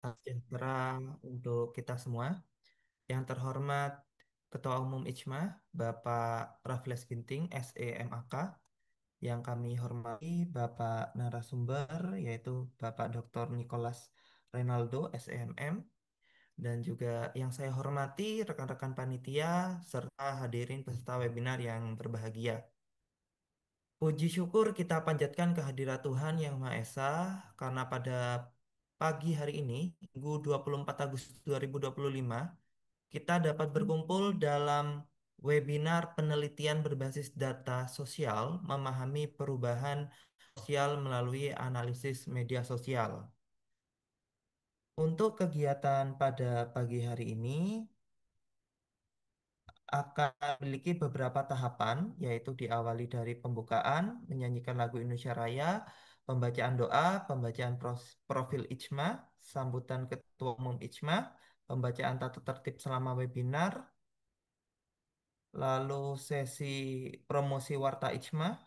Salam sejahtera untuk kita semua. Yang terhormat Ketua Umum IJMA, Bapak Raffles Ginting, SEMAK. Yang kami hormati Bapak narasumber, yaitu Bapak Dr. Nicholas Renaldo, SEMM. Dan juga yang saya hormati rekan-rekan panitia, serta hadirin peserta webinar yang berbahagia. Puji syukur kita panjatkan kehadirat Tuhan Yang Maha Esa karena pada pagi hari ini, Minggu 24 Agustus 2025, kita dapat berkumpul dalam webinar penelitian berbasis data sosial memahami perubahan sosial melalui analisis media sosial. Untuk kegiatan pada pagi hari ini, akan memiliki beberapa tahapan, yaitu diawali dari pembukaan, menyanyikan lagu Indonesia Raya, pembacaan doa, pembacaan profil IJMA, sambutan Ketua Umum IJMA, pembacaan tata tertib selama webinar, lalu sesi promosi Warta IJMA,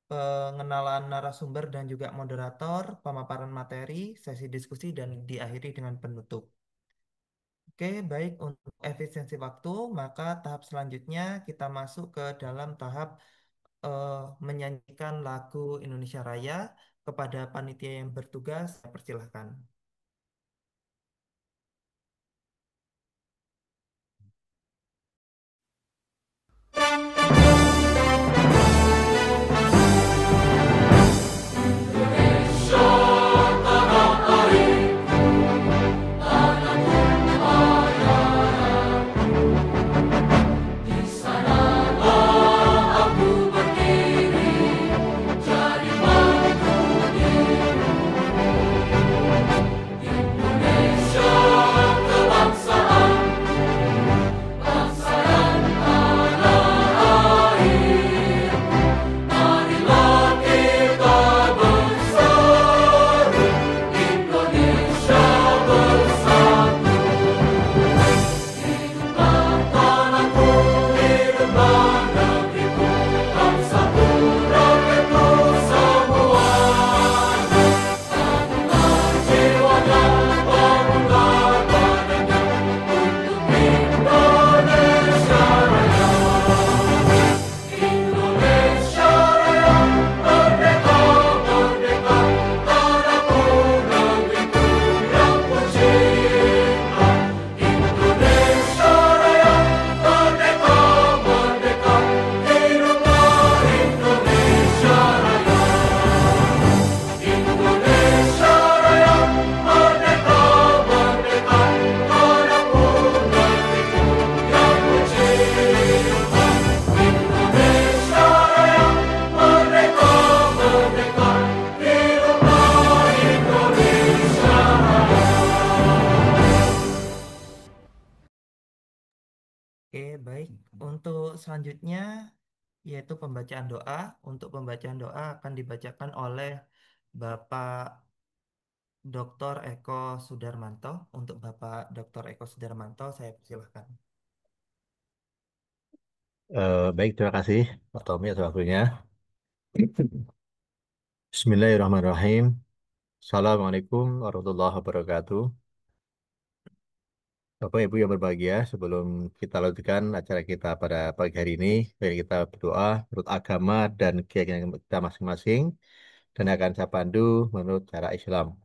pengenalan narasumber dan juga moderator, pemaparan materi, sesi diskusi, dan diakhiri dengan penutup. Oke, baik untuk efisiensi waktu, maka tahap selanjutnya kita masuk ke dalam tahap eh, menyanyikan lagu Indonesia Raya. Kepada panitia yang bertugas, saya persilahkan. Oke, baik. Untuk selanjutnya, yaitu pembacaan doa. Untuk pembacaan doa akan dibacakan oleh Bapak Dr. Eko Sudarmanto. Untuk Bapak Dr. Eko Sudarmanto, saya persilahkan. Baik, terima kasih Pak Tommy atas waktunya. Bismillahirrahmanirrahim. Assalamualaikum warahmatullahi wabarakatuh. Bapak Ibu yang berbahagia, sebelum kita lanjutkan acara kita pada pagi hari ini, mari kita berdoa menurut agama dan keyakinan kita masing-masing, dan akan saya pandu menurut cara Islam.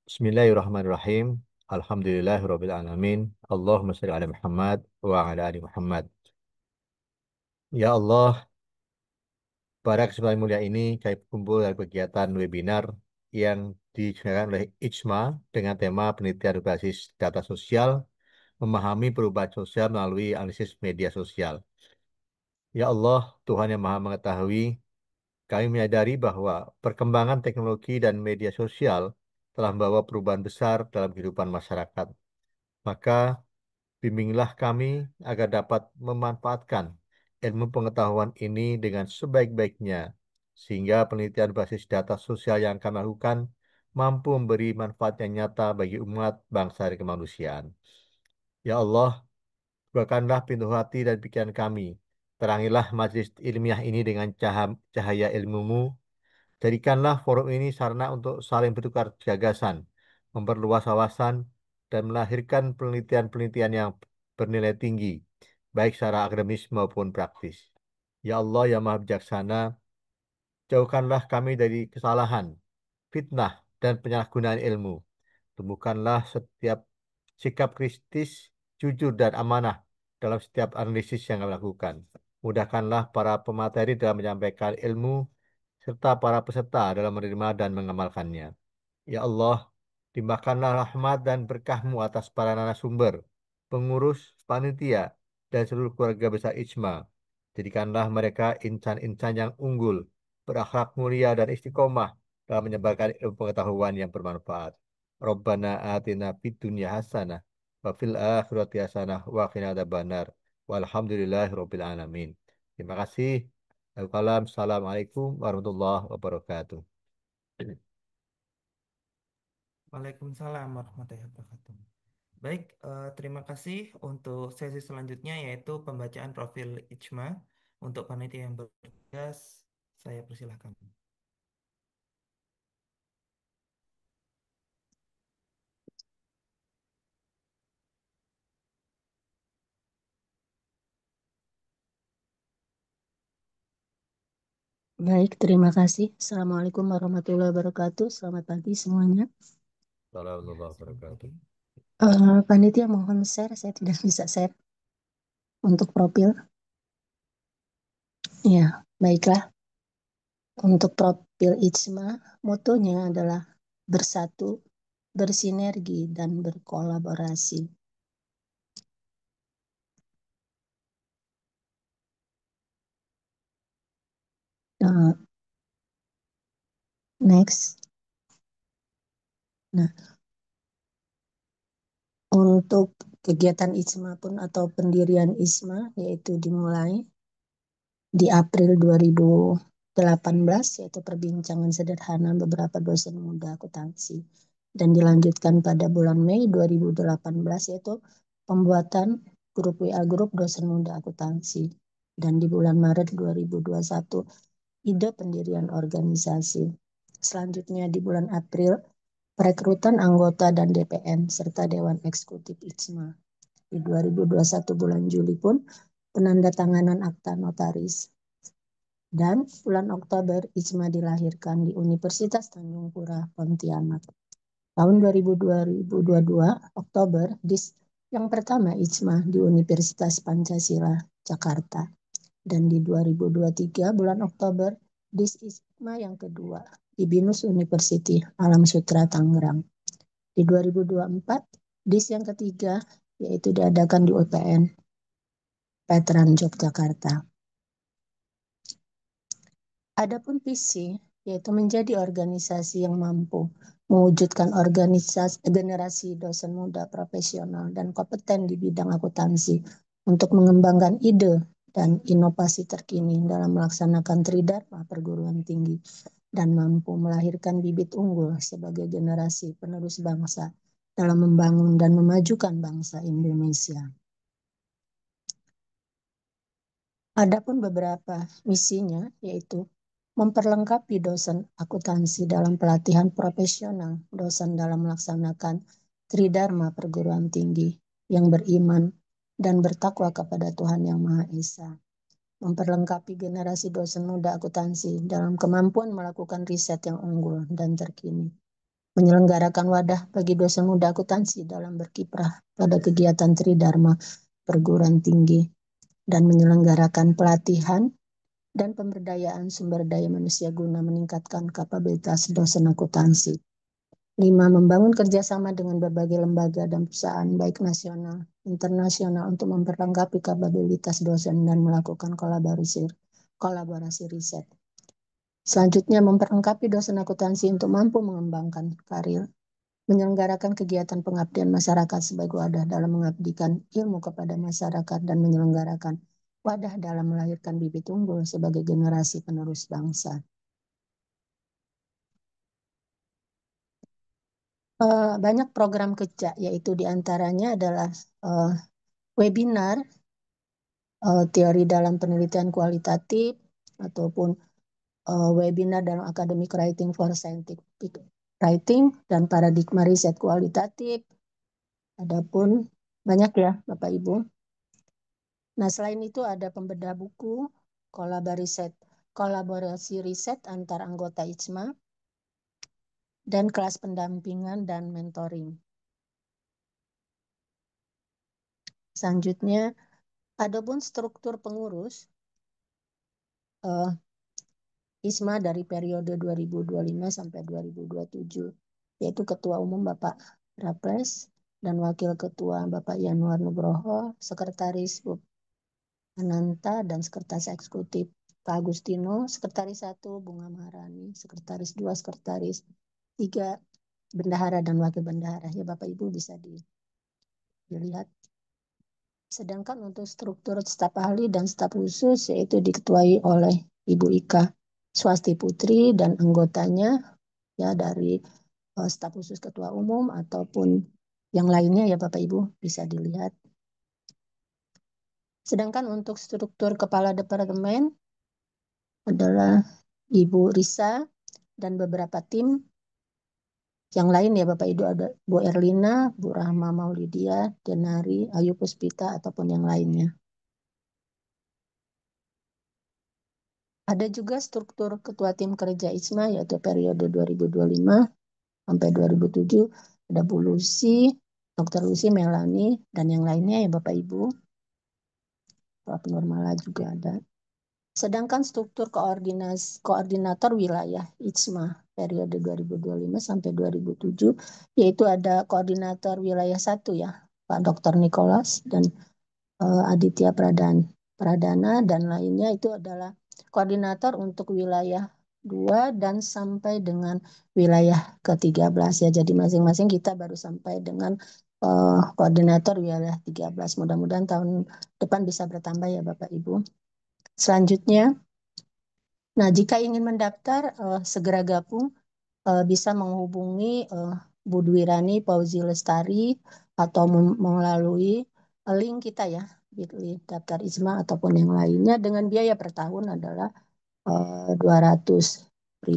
Bismillahirrahmanirrahim. Alhamdulillahirrahmanirrahim. Allahumma sholli ala Muhammad wa ala ali Muhammad. Ya Allah, pada kesempatan mulia ini, kami berkumpul dalam kegiatan webinar yang diselenggarakan oleh IJMA dengan tema penelitian berbasis data sosial, memahami perubahan sosial melalui analisis media sosial. Ya Allah, Tuhan yang Maha Mengetahui, kami menyadari bahwa perkembangan teknologi dan media sosial telah membawa perubahan besar dalam kehidupan masyarakat. Maka bimbinglah kami agar dapat memanfaatkan ilmu pengetahuan ini dengan sebaik-baiknya, sehingga penelitian basis data sosial yang kami lakukan mampu memberi manfaat yang nyata bagi umat, bangsa, dan kemanusiaan. Ya Allah, bukakanlah pintu hati dan pikiran kami. Terangilah majelis ilmiah ini dengan cahaya ilmu-Mu, Jadikanlah forum ini sarana untuk saling bertukar gagasan, memperluas wawasan, dan melahirkan penelitian-penelitian yang bernilai tinggi, baik secara akademis maupun praktis. Ya Allah yang Maha Bijaksana, jauhkanlah kami dari kesalahan, fitnah, dan penyalahgunaan ilmu. Tumbuhkanlah setiap sikap kritis, jujur, dan amanah dalam setiap analisis yang kami lakukan. Mudahkanlah para pemateri dalam menyampaikan ilmu, serta para peserta dalam menerima dan mengamalkannya. Ya Allah, limpahkanlah rahmat dan berkah-Mu atas para narasumber, pengurus, panitia, dan seluruh keluarga besar Ijma. Jadikanlah mereka insan-insan yang unggul, berakhlak mulia dan istiqomah dalam menyebarkan ilmu pengetahuan yang bermanfaat. Rabbana atina fid dunya hasanah wa fil akhirati hasanah wa qina adzabannar. Walhamdulillahi rabbil alamin. Terima kasih. Assalamualaikum warahmatullahi wabarakatuh. Waalaikumsalam warahmatullahi wabarakatuh. Baik, terima kasih untuk sesi selanjutnya yaitu pembacaan profil Ijma. Untuk panitia yang bertugas, saya persilahkan. Baik, terima kasih. Assalamualaikum warahmatullahi wabarakatuh. Selamat pagi semuanya. Warahmatullahi Ya, selamat wabarakatuh. pagi. Panitia mohon share, saya tidak bisa share untuk profil. Ya, baiklah. Untuk profil Ijma, motonya adalah bersatu, bersinergi, dan berkolaborasi. Uh, Next. Nah, untuk kegiatan Ijma pun atau pendirian Ijma yaitu dimulai di April 2018 yaitu perbincangan sederhana beberapa dosen muda akuntansi dan dilanjutkan pada bulan Mei 2018 yaitu pembuatan grup WA grup dosen muda akuntansi dan di bulan Maret 2021 ide pendirian organisasi. Selanjutnya di bulan April perekrutan anggota dan DPN serta Dewan Eksekutif IJMA. Di 2021 bulan Juli pun penandatanganan akta notaris. Dan bulan Oktober Ijma dilahirkan di Universitas Tanjung Pura, Pontianak. Tahun 2022 Oktober yang pertama Ijma di Universitas Pancasila, Jakarta. Dan di 2023 bulan Oktober dis Ijma yang kedua di Binus University, Alam Sutra, Tangerang. Di 2024 dis yang ketiga yaitu diadakan di UPN Veteran Yogyakarta. Adapun visi yaitu menjadi organisasi yang mampu mewujudkan organisasi generasi dosen muda profesional dan kompeten di bidang akuntansi untuk mengembangkan ide dan inovasi terkini dalam melaksanakan tridharma perguruan tinggi dan mampu melahirkan bibit unggul sebagai generasi penerus bangsa dalam membangun dan memajukan bangsa Indonesia. Adapun beberapa misinya yaitu memperlengkapi dosen akuntansi dalam pelatihan profesional, dosen dalam melaksanakan tridharma perguruan tinggi yang beriman dan bertakwa kepada Tuhan Yang Maha Esa. Memperlengkapi generasi dosen muda akuntansi dalam kemampuan melakukan riset yang unggul dan terkini. Menyelenggarakan wadah bagi dosen muda akuntansi dalam berkiprah pada kegiatan tridharma perguruan tinggi dan menyelenggarakan pelatihan dan pemberdayaan sumber daya manusia guna meningkatkan kapabilitas dosen akuntansi. 5. Membangun kerjasama dengan berbagai lembaga dan perusahaan baik nasional, internasional untuk memperlengkapi kapabilitas dosen dan melakukan kolaborasi riset. Selanjutnya, memperlengkapi dosen akuntansi untuk mampu mengembangkan karir, menyelenggarakan kegiatan pengabdian masyarakat sebagai wadah dalam mengabdikan ilmu kepada masyarakat dan menyelenggarakan wadah dalam melahirkan bibit unggul sebagai generasi penerus bangsa. Banyak program kerja, yaitu diantaranya adalah webinar, teori dalam penelitian kualitatif, ataupun webinar dalam academic writing for scientific writing, dan paradigma riset kualitatif. Adapun banyak ya Bapak Ibu. Nah, selain itu ada pembedah buku, kolaborasi riset antar anggota ICMA, dan kelas pendampingan dan mentoring. Selanjutnya, adapun struktur pengurus ISMA dari periode 2025 sampai 2027, yaitu Ketua Umum Bapak Raples dan Wakil Ketua Bapak Yanuar Nugroho, Sekretaris Ananta, dan Sekretaris Eksekutif Pak Agustino, Sekretaris 1 Bunga Maharani, Sekretaris 2, Sekretaris 3 Bendahara dan Wakil Bendahara. Ya Bapak Ibu bisa dilihat. Sedangkan untuk struktur staf ahli dan staf khusus yaitu diketuai oleh Ibu Ika Swasti Putri dan anggotanya ya dari staf khusus ketua umum ataupun yang lainnya ya Bapak Ibu bisa dilihat. Sedangkan untuk struktur kepala departemen adalah Ibu Risa dan beberapa tim yang lain ya Bapak Ibu, ada Bu Erlina, Bu Rahma Maulidia, Denari, Ayu Puspita ataupun yang lainnya. Ada juga struktur ketua tim kerja ISMA yaitu periode 2025 sampai 2007, ada Bu Lucy, Dr. Lucy, Melani, dan yang lainnya ya Bapak Ibu. Prof. Nurmala juga ada. Sedangkan struktur koordinator wilayah ISMA periode 2025 sampai 2007 yaitu ada koordinator wilayah 1 ya, Pak Dr. Nicholas dan Aditya Pradana, dan lainnya itu adalah koordinator untuk wilayah 2 dan sampai dengan wilayah ke-13 ya. Jadi masing-masing kita baru sampai dengan koordinator wilayah 13. Mudah-mudahan tahun depan bisa bertambah ya Bapak Ibu. Selanjutnya, nah jika ingin mendaftar segera gabung bisa menghubungi Bu Dwirani Pauzi Lestari atau melalui link kita ya, bit.ly daftar ISMA ataupun yang lainnya, dengan biaya per tahun adalah Rp200.000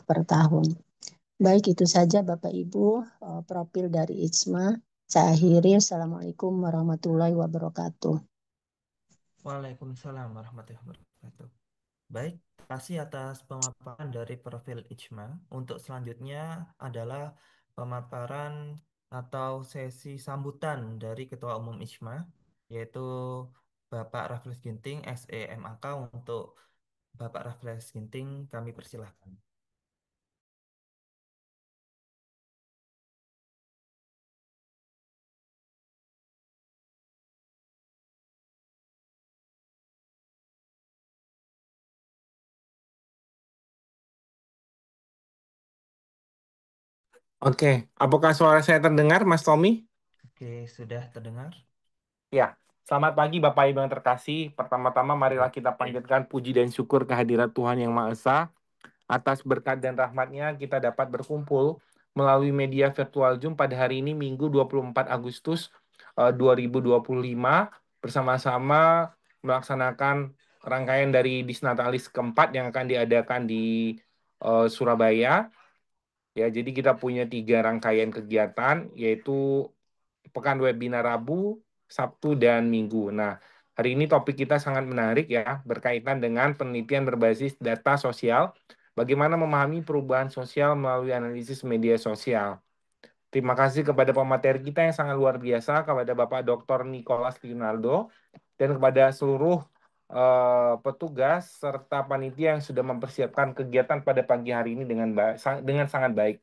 per tahun. Baik, itu saja Bapak Ibu profil dari ISMA. Saya akhiri. Assalamualaikum warahmatullahi wabarakatuh. Waalaikumsalam warahmatullahi wabarakatuh. Baik, terima kasih atas pemaparan dari profil IJMA. Untuk selanjutnya adalah pemaparan atau sesi sambutan dari Ketua Umum IJMA, yaitu Bapak Raffles Ginting, SEMAK. Untuk Bapak Raffles Ginting, kami persilahkan. Oke, apakah suara saya terdengar, Mas Tommy? Oke, sudah terdengar? Ya, selamat pagi Bapak Ibu yang terkasih. Pertama-tama marilah kita panjatkan puji dan syukur kehadirat Tuhan Yang Maha Esa. Atas berkat dan rahmatnya kita dapat berkumpul melalui media virtual Zoom pada hari ini Minggu 24 Agustus 2025 bersama-sama melaksanakan rangkaian dari Disnatalis keempat yang akan diadakan di Surabaya. Ya, jadi kita punya 3 rangkaian kegiatan, yaitu pekan webinar Rabu, Sabtu, dan Minggu. Nah, hari ini topik kita sangat menarik ya, berkaitan dengan penelitian berbasis data sosial, bagaimana memahami perubahan sosial melalui analisis media sosial. Terima kasih kepada pemateri kita yang sangat luar biasa, kepada Bapak Dr. Nicholas Leonardo, dan kepada seluruh petugas serta panitia yang sudah mempersiapkan kegiatan pada pagi hari ini dengan sangat baik.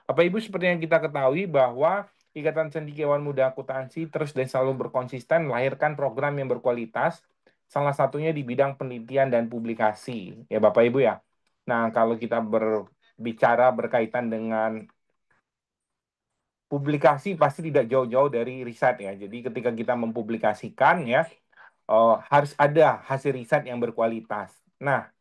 Bapak Ibu, seperti yang kita ketahui bahwa Ikatan Cendekiawan Muda Akuntansi terus dan selalu berkonsisten melahirkan program yang berkualitas, salah satunya di bidang penelitian dan publikasi, ya Bapak Ibu ya. Nah, kalau kita berbicara berkaitan dengan publikasi pasti tidak jauh-jauh dari riset ya. Jadi ketika kita mempublikasikan ya, harus ada hasil riset yang berkualitas. Nah,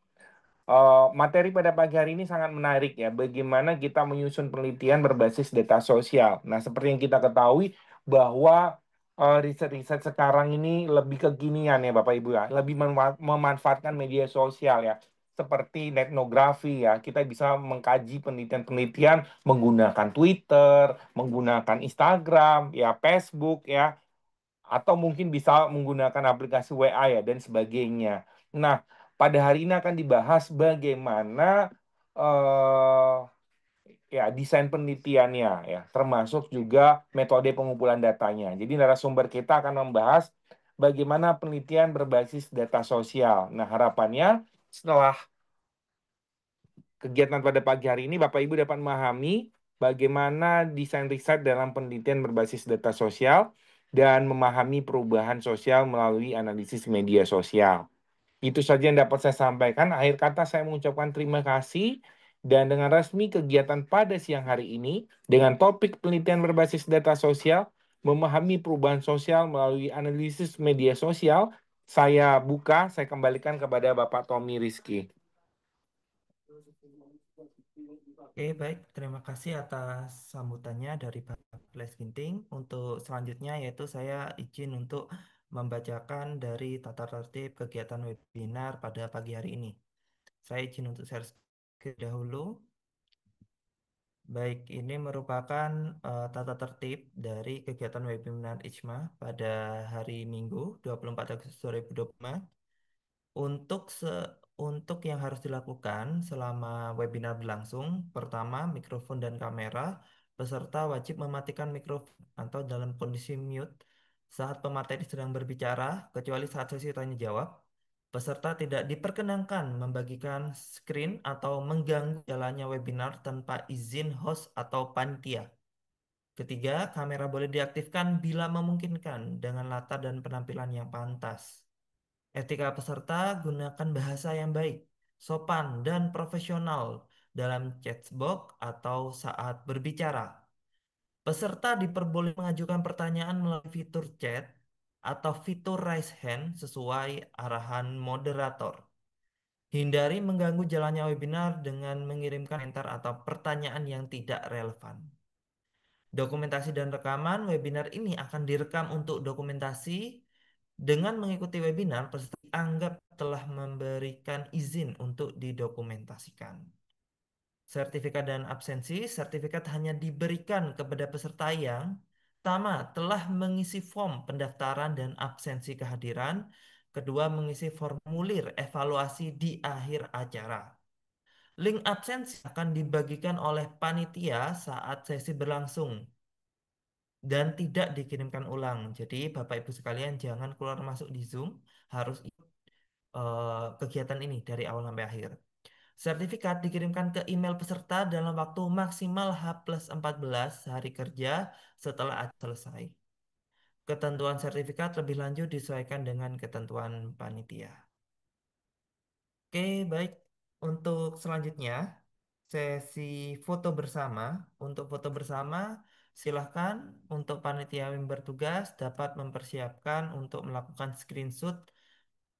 materi pada pagi hari ini sangat menarik ya. Bagaimana kita menyusun penelitian berbasis data sosial. Nah, seperti yang kita ketahui bahwa riset-riset sekarang ini lebih kekinian ya Bapak Ibu ya. Lebih memanfaatkan media sosial ya. seperti etnografi ya. Kita bisa mengkaji penelitian-penelitian menggunakan Twitter, menggunakan Instagram, ya Facebook ya, atau mungkin bisa menggunakan aplikasi WA ya dan sebagainya. Nah, pada hari ini akan dibahas bagaimana eh, ya desain penelitiannya ya, termasuk juga metode pengumpulan datanya. Jadi narasumber kita akan membahas bagaimana penelitian berbasis data sosial. Nah, harapannya setelah kegiatan pada pagi hari ini Bapak Ibu dapat memahami bagaimana desain riset dalam penelitian berbasis data sosial dan memahami perubahan sosial melalui analisis media sosial. Itu saja yang dapat saya sampaikan. Akhir kata saya mengucapkan terima kasih dan dengan resmi kegiatan pada siang hari ini dengan topik penelitian berbasis data sosial, memahami perubahan sosial melalui analisis media sosial, saya kembalikan kepada Bapak Tommy Rizky. Oke, baik. Terima kasih atas sambutannya dari Bapak Flash Ginting. Untuk selanjutnya yaitu saya izin untuk membacakan dari tata tertib kegiatan webinar pada pagi hari ini. Saya izin untuk share screen dahulu. Baik, ini merupakan tata tertib dari kegiatan webinar IJMA pada hari Minggu 24 Agustus 2025. Untuk untuk yang harus dilakukan selama webinar berlangsung, pertama mikrofon dan kamera, peserta wajib mematikan mikrofon atau dalam kondisi mute saat pemateri sedang berbicara, kecuali saat sesi tanya jawab. Peserta tidak diperkenankan membagikan screen atau mengganggu jalannya webinar tanpa izin host atau panitia. Ketiga, kamera boleh diaktifkan bila memungkinkan dengan latar dan penampilan yang pantas. Etika peserta, gunakan bahasa yang baik, sopan, dan profesional dalam chat box atau saat berbicara. Peserta diperboleh mengajukan pertanyaan melalui fitur chat atau fitur raise hand sesuai arahan moderator. Hindari mengganggu jalannya webinar dengan mengirimkan komentar atau pertanyaan yang tidak relevan. Dokumentasi dan rekaman webinar ini akan direkam untuk dokumentasi. Dengan mengikuti webinar, peserta dianggap telah memberikan izin untuk didokumentasikan. Sertifikat dan absensi, sertifikat hanya diberikan kepada peserta yang pertama, telah mengisi form pendaftaran dan absensi kehadiran. Kedua, mengisi formulir evaluasi di akhir acara. Link absensi akan dibagikan oleh panitia saat sesi berlangsung dan tidak dikirimkan ulang. Jadi, Bapak Ibu sekalian jangan keluar masuk di Zoom, harus kegiatan ini dari awal sampai akhir. Sertifikat dikirimkan ke email peserta dalam waktu maksimal H+14 hari kerja setelah acara selesai. Ketentuan sertifikat lebih lanjut disesuaikan dengan ketentuan panitia. Oke, baik. Untuk selanjutnya, sesi foto bersama. Untuk foto bersama, silahkan untuk panitia yang bertugas dapat mempersiapkan untuk melakukan screenshot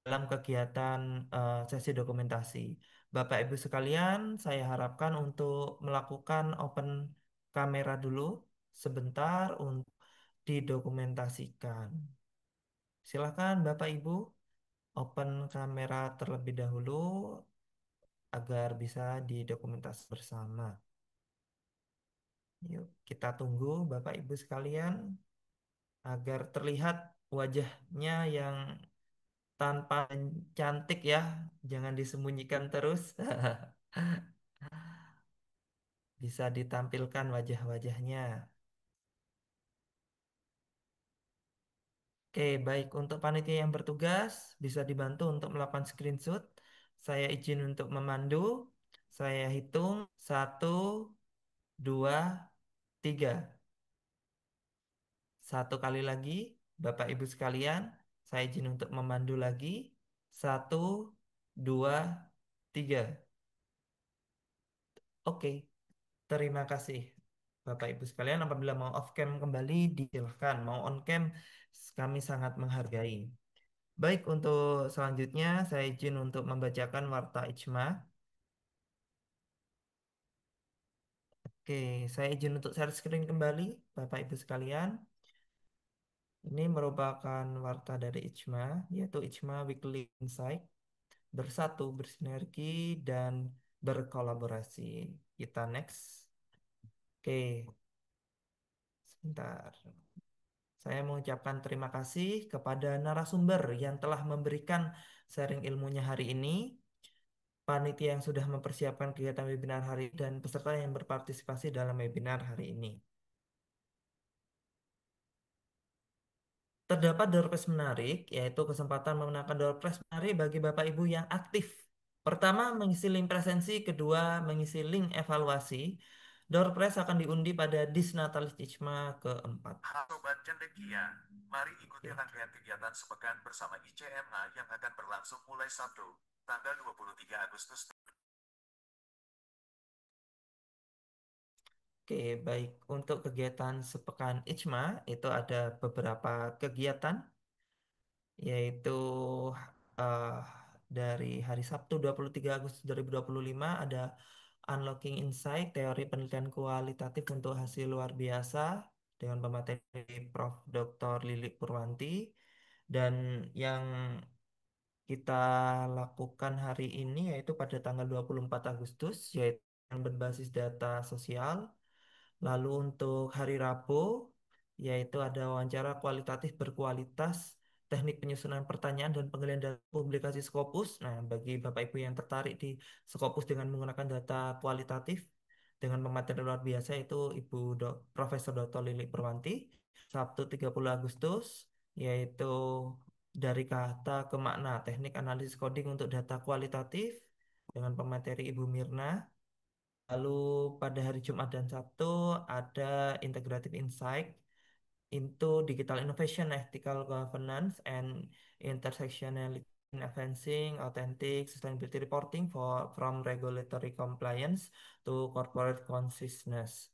dalam kegiatan sesi dokumentasi. Bapak Ibu sekalian, saya harapkan untuk melakukan open kamera dulu sebentar untuk didokumentasikan. Silakan Bapak Ibu open kamera terlebih dahulu agar bisa didokumentasi bersama. Yuk, kita tunggu Bapak Ibu sekalian agar terlihat wajahnya yang tanpa cantik ya, jangan disembunyikan terus. Bisa ditampilkan wajah-wajahnya. Oke, baik. Untuk panitia yang bertugas, bisa dibantu untuk melakukan screenshot. Saya izin untuk memandu. Saya hitung. Satu, dua, tiga. Satu kali lagi, Bapak Ibu sekalian, saya izin untuk memandu lagi. Satu, dua, tiga. Oke, terima kasih. Bapak Ibu sekalian, apabila mau off cam kembali, disilahkan. Mau on cam, kami sangat menghargai. Baik, untuk selanjutnya saya izin untuk membacakan Warta Ijma. Oke, saya izin untuk share screen kembali, Bapak Ibu sekalian. Ini merupakan warta dari Ijma, yaitu Ijma Weekly Insight. bersatu, bersinergi, dan berkolaborasi. Kita next. Oke, sebentar. Saya mengucapkan terima kasih kepada narasumber yang telah memberikan sharing ilmunya hari ini, panitia yang sudah mempersiapkan kegiatan webinar hari ini, dan peserta yang berpartisipasi dalam webinar hari ini. Terdapat door prize menarik, yaitu kesempatan memenangkan door prize menarik bagi Bapak Ibu yang aktif. Pertama, mengisi link presensi. Kedua, mengisi link evaluasi. Door prize akan diundi pada Disnatalis Ijma keempat. Sobat Cendekia, mari ikuti Oke. rangkaian kegiatan sepekan bersama ICMA yang akan berlangsung mulai Sabtu, tanggal 23 Agustus. Oke, baik. Untuk kegiatan sepekan Ijma, itu ada beberapa kegiatan, yaitu eh, dari hari Sabtu 23 Agustus 2025 ada Unlocking Insight, teori penelitian kualitatif untuk hasil luar biasa dengan pemateri Prof. Dr. Lili Purwanti. Dan yang kita lakukan hari ini yaitu pada tanggal 24 Agustus, yaitu yang berbasis data sosial. Lalu untuk hari Rabu, yaitu ada wawancara kualitatif berkualitas, teknik penyusunan pertanyaan dan penggalian data publikasi Scopus. Nah, bagi Bapak Ibu yang tertarik di Scopus dengan menggunakan data kualitatif dengan pemateri luar biasa itu Profesor Dr. Lili Perwanti. Sabtu 30 Agustus, yaitu dari kata ke makna, teknik analisis coding untuk data kualitatif dengan pemateri Ibu Mirna. Lalu pada hari Jumat dan Sabtu ada Integrative Insight into Digital Innovation, Ethical Governance, and Intersectionality in Advancing Authentic Sustainability Reporting from Regulatory Compliance to Corporate Consciousness.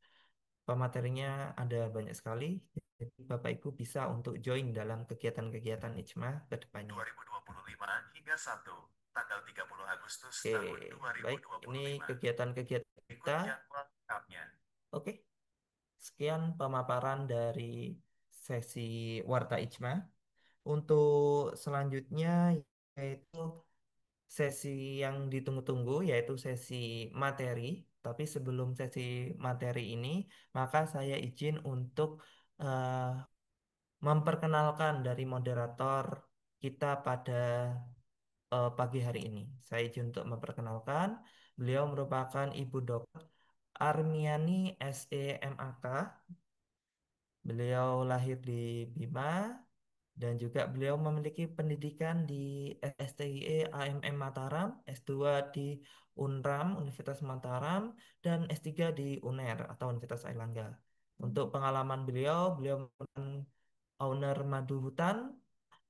Pematerinya ada banyak sekali. Jadi Bapak Ibu bisa untuk join dalam kegiatan-kegiatan IJMA ke depannya. 2025 hingga Sabtu, tanggal 30 Agustus Oke, tahun baik. Ini 2025. kegiatan-kegiatan Ikut kita. jadwal lengkapnya. Oke. Sekian pemaparan dari sesi Warta Ijma. Untuk selanjutnya yaitu sesi yang ditunggu-tunggu yaitu sesi materi. Tapi sebelum sesi materi ini, maka saya izin untuk eh, memperkenalkan dari moderator kita pada pagi hari ini. Saya izin untuk memperkenalkan. Beliau merupakan Ibu Dr. Armiani SEMAK. Beliau lahir di Bima dan juga beliau memiliki pendidikan di STIE AMM Mataram, S2 di UNRAM Universitas Mataram, dan S3 di UNER atau Universitas Airlangga. Untuk pengalaman beliau, beliau merupakan owner Madu Hutan,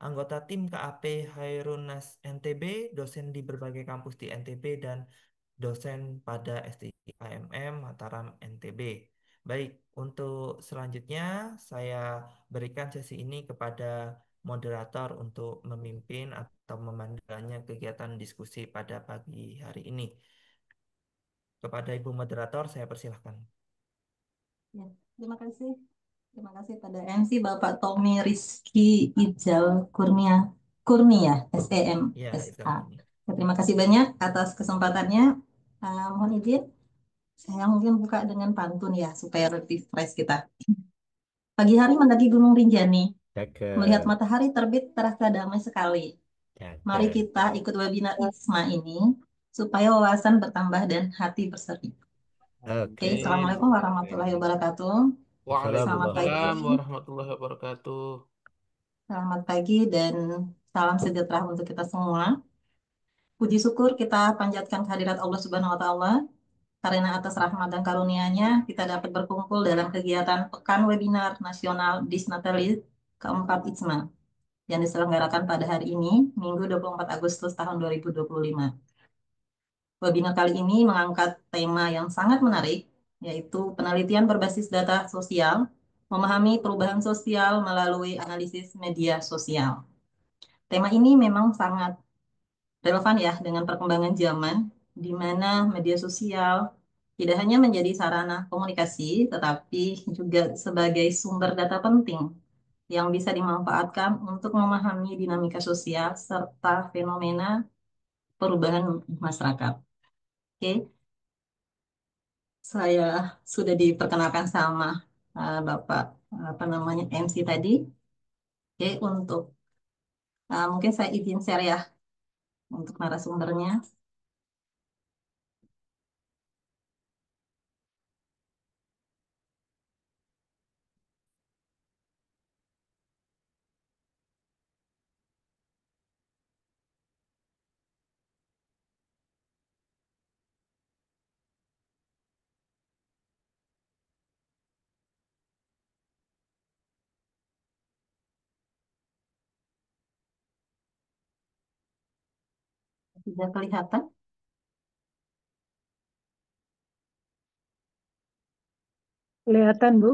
anggota tim KAP Hairunas NTB, dosen di berbagai kampus di NTB, dan dosen pada STI AMM Mataram NTB. Baik, untuk selanjutnya saya berikan sesi ini kepada moderator untuk memimpin atau memandangnya kegiatan diskusi pada pagi hari ini. Kepada Ibu moderator, saya persilahkan. Ya, terima kasih. Terima kasih pada MC Bapak Tommy Rizky Ijal Kurnia, SEM, Ya, SA. Izal Kurnia. Terima kasih banyak atas kesempatannya. Mohon izin, saya mungkin buka dengan pantun ya, supaya lebih fresh kita. Pagi hari mendaki Gunung Rinjani, melihat Cakep, matahari terbit terasa damai sekali. Mari cakep. kita ikut webinar ISMA ini, supaya wawasan bertambah dan hati berseri. Oke, Oke. Assalamualaikum warahmatullahi wabarakatuh. Selamat pagi. Waalaikumsalam warahmatullahi wabarakatuh. Selamat pagi dan salam sejahtera untuk kita semua. Puji syukur kita panjatkan kehadirat Allah Subhanahu wa taala karena atas rahmat dan karunia-Nya kita dapat berkumpul dalam kegiatan Pekan Webinar Nasional Disnatalis keempat ITSMA yang diselenggarakan pada hari ini, Minggu 24 Agustus tahun 2025. Webinar kali ini mengangkat tema yang sangat menarik, yaitu penelitian berbasis data sosial, memahami perubahan sosial melalui analisis media sosial. Tema ini memang sangat relevan ya dengan perkembangan zaman, di mana media sosial tidak hanya menjadi sarana komunikasi, tetapi juga sebagai sumber data penting yang bisa dimanfaatkan untuk memahami dinamika sosial serta fenomena perubahan masyarakat. Oke, saya sudah diperkenalkan sama Bapak apa namanya MC tadi. Oke, untuk mungkin saya izin share ya untuk narasumbernya. Sudah kelihatan? Kelihatan, Bu.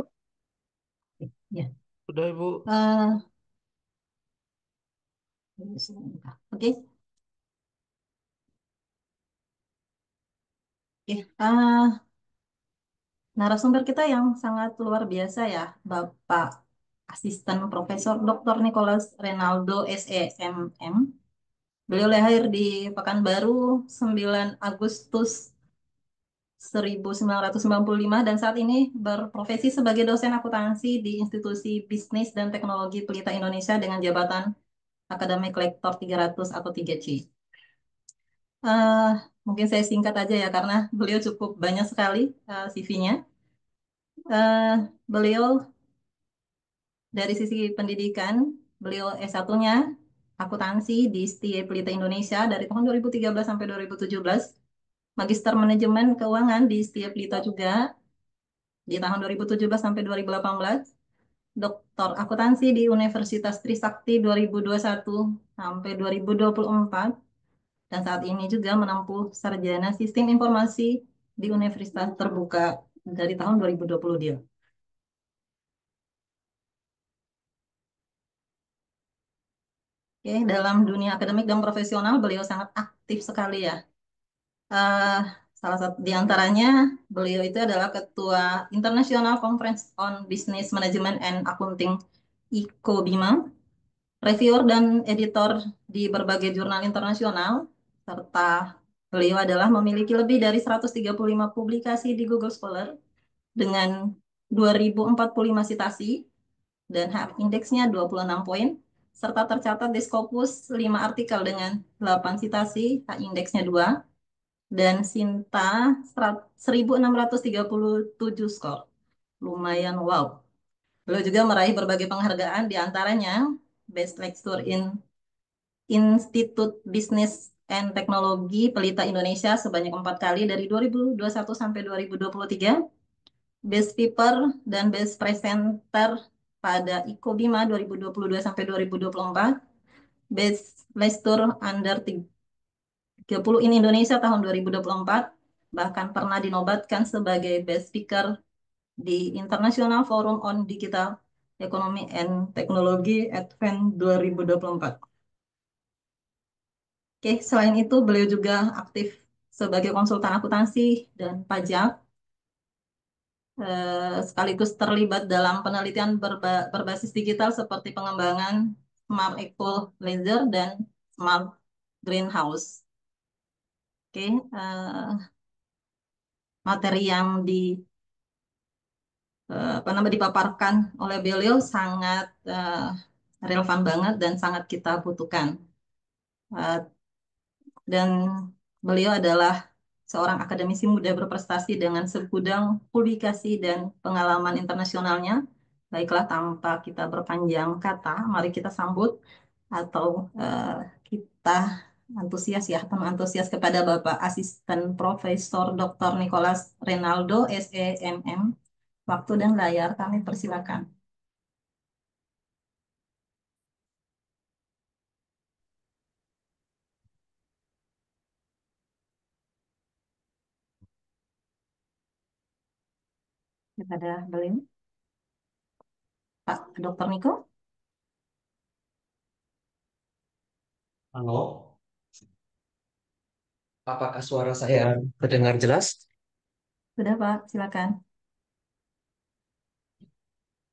Ya. Udah Ibu. Eh, Oke. Oke. Narasumber kita yang sangat luar biasa ya, Bapak Asisten Profesor Dr. Nicholas Renaldo SEMM. Beliau lahir di Pekanbaru 9 Agustus 1995 dan saat ini berprofesi sebagai dosen akuntansi di Institusi Bisnis dan Teknologi Pelita Indonesia dengan jabatan Akademik Lektor 300 atau 3C. Eh, Mungkin saya singkat aja ya karena beliau cukup banyak sekali CV-nya. Beliau dari sisi pendidikan, beliau S1-nya akuntansi di STIE Pelita Indonesia dari tahun 2013 sampai 2017. Magister Manajemen Keuangan di STIE Pelita juga di tahun 2017 sampai 2018. Doktor Akuntansi di Universitas Trisakti 2021 sampai 2024. Dan saat ini juga menempuh Sarjana Sistem Informasi di Universitas Terbuka dari tahun 2020 dia. Oke, dalam dunia akademik dan profesional beliau sangat aktif sekali ya. Eh, Salah satu di antaranya beliau itu adalah Ketua International Conference on Business Management and Accounting ICOBIMA, reviewer dan editor di berbagai jurnal internasional, serta beliau adalah memiliki lebih dari 135 publikasi di Google Scholar dengan 2045 citasi dan hak indeksnya 26 poin, serta tercatat di Scopus 5 artikel dengan 8 citasi, hak indeksnya 2, dan Sinta 1637 skor. Lumayan wow. Beliau juga meraih berbagai penghargaan, di antaranya Best Lecturer in Institut Bisnis and Teknologi Pelita Indonesia sebanyak 4 kali dari 2021 sampai 2023, Best Paper dan Best Presenter pada IKOBIMA 2022 sampai 2024, Best Lecturer Under 30 in Indonesia tahun 2024, bahkan pernah dinobatkan sebagai Best Speaker di International Forum on Digital Economy and Technology Advent 2024. Oke, selain itu beliau juga aktif sebagai konsultan akuntansi dan pajak, sekaligus terlibat dalam penelitian berbasis digital seperti pengembangan Smart Eco Laser dan Smart Greenhouse. Oke, materi yang apa namanya dipaparkan oleh beliau sangat relevan banget dan sangat kita butuhkan. Eh, dan beliau adalah seorang akademisi muda berprestasi dengan segudang publikasi dan pengalaman internasionalnya. Baiklah, tanpa kita berpanjang kata, mari kita sambut atau kita antusias ya, penuh antusias kepada Bapak Asisten Profesor Dr. Nicholas Renaldo, SEMM. Waktu dan layar kami persilakan. Kepada beliau, Pak Dr. Niko. Halo, apakah suara saya terdengar jelas? Sudah Pak, silakan.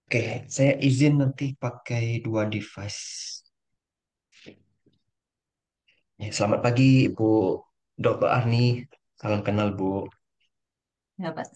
Oke, saya izin nanti pakai dua device. Selamat pagi, Ibu Dr. Arni. Salam kenal, Bu. Ya, Pak.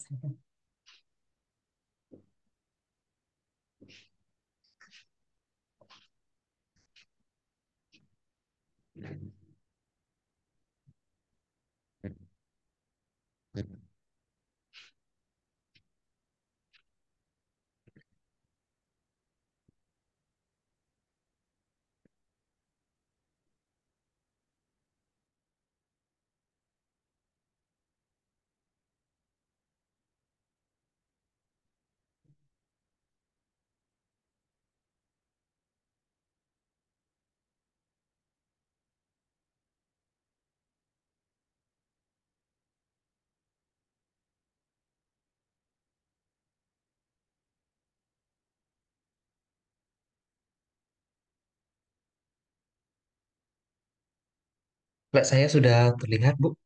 Flat saya sudah terlihat, Bu.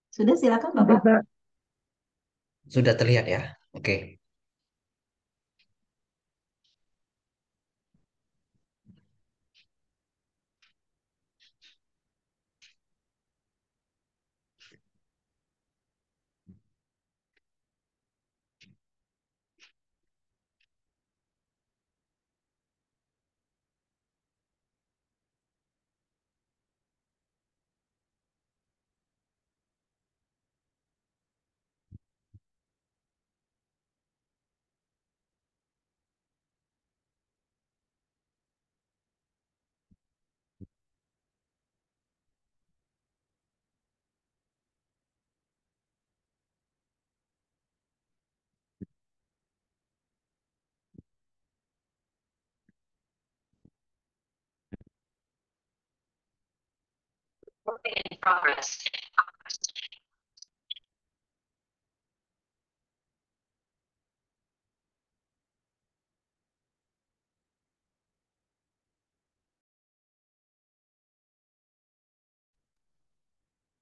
Sudah, silakan Bapak. Sudah terlihat ya. Oke.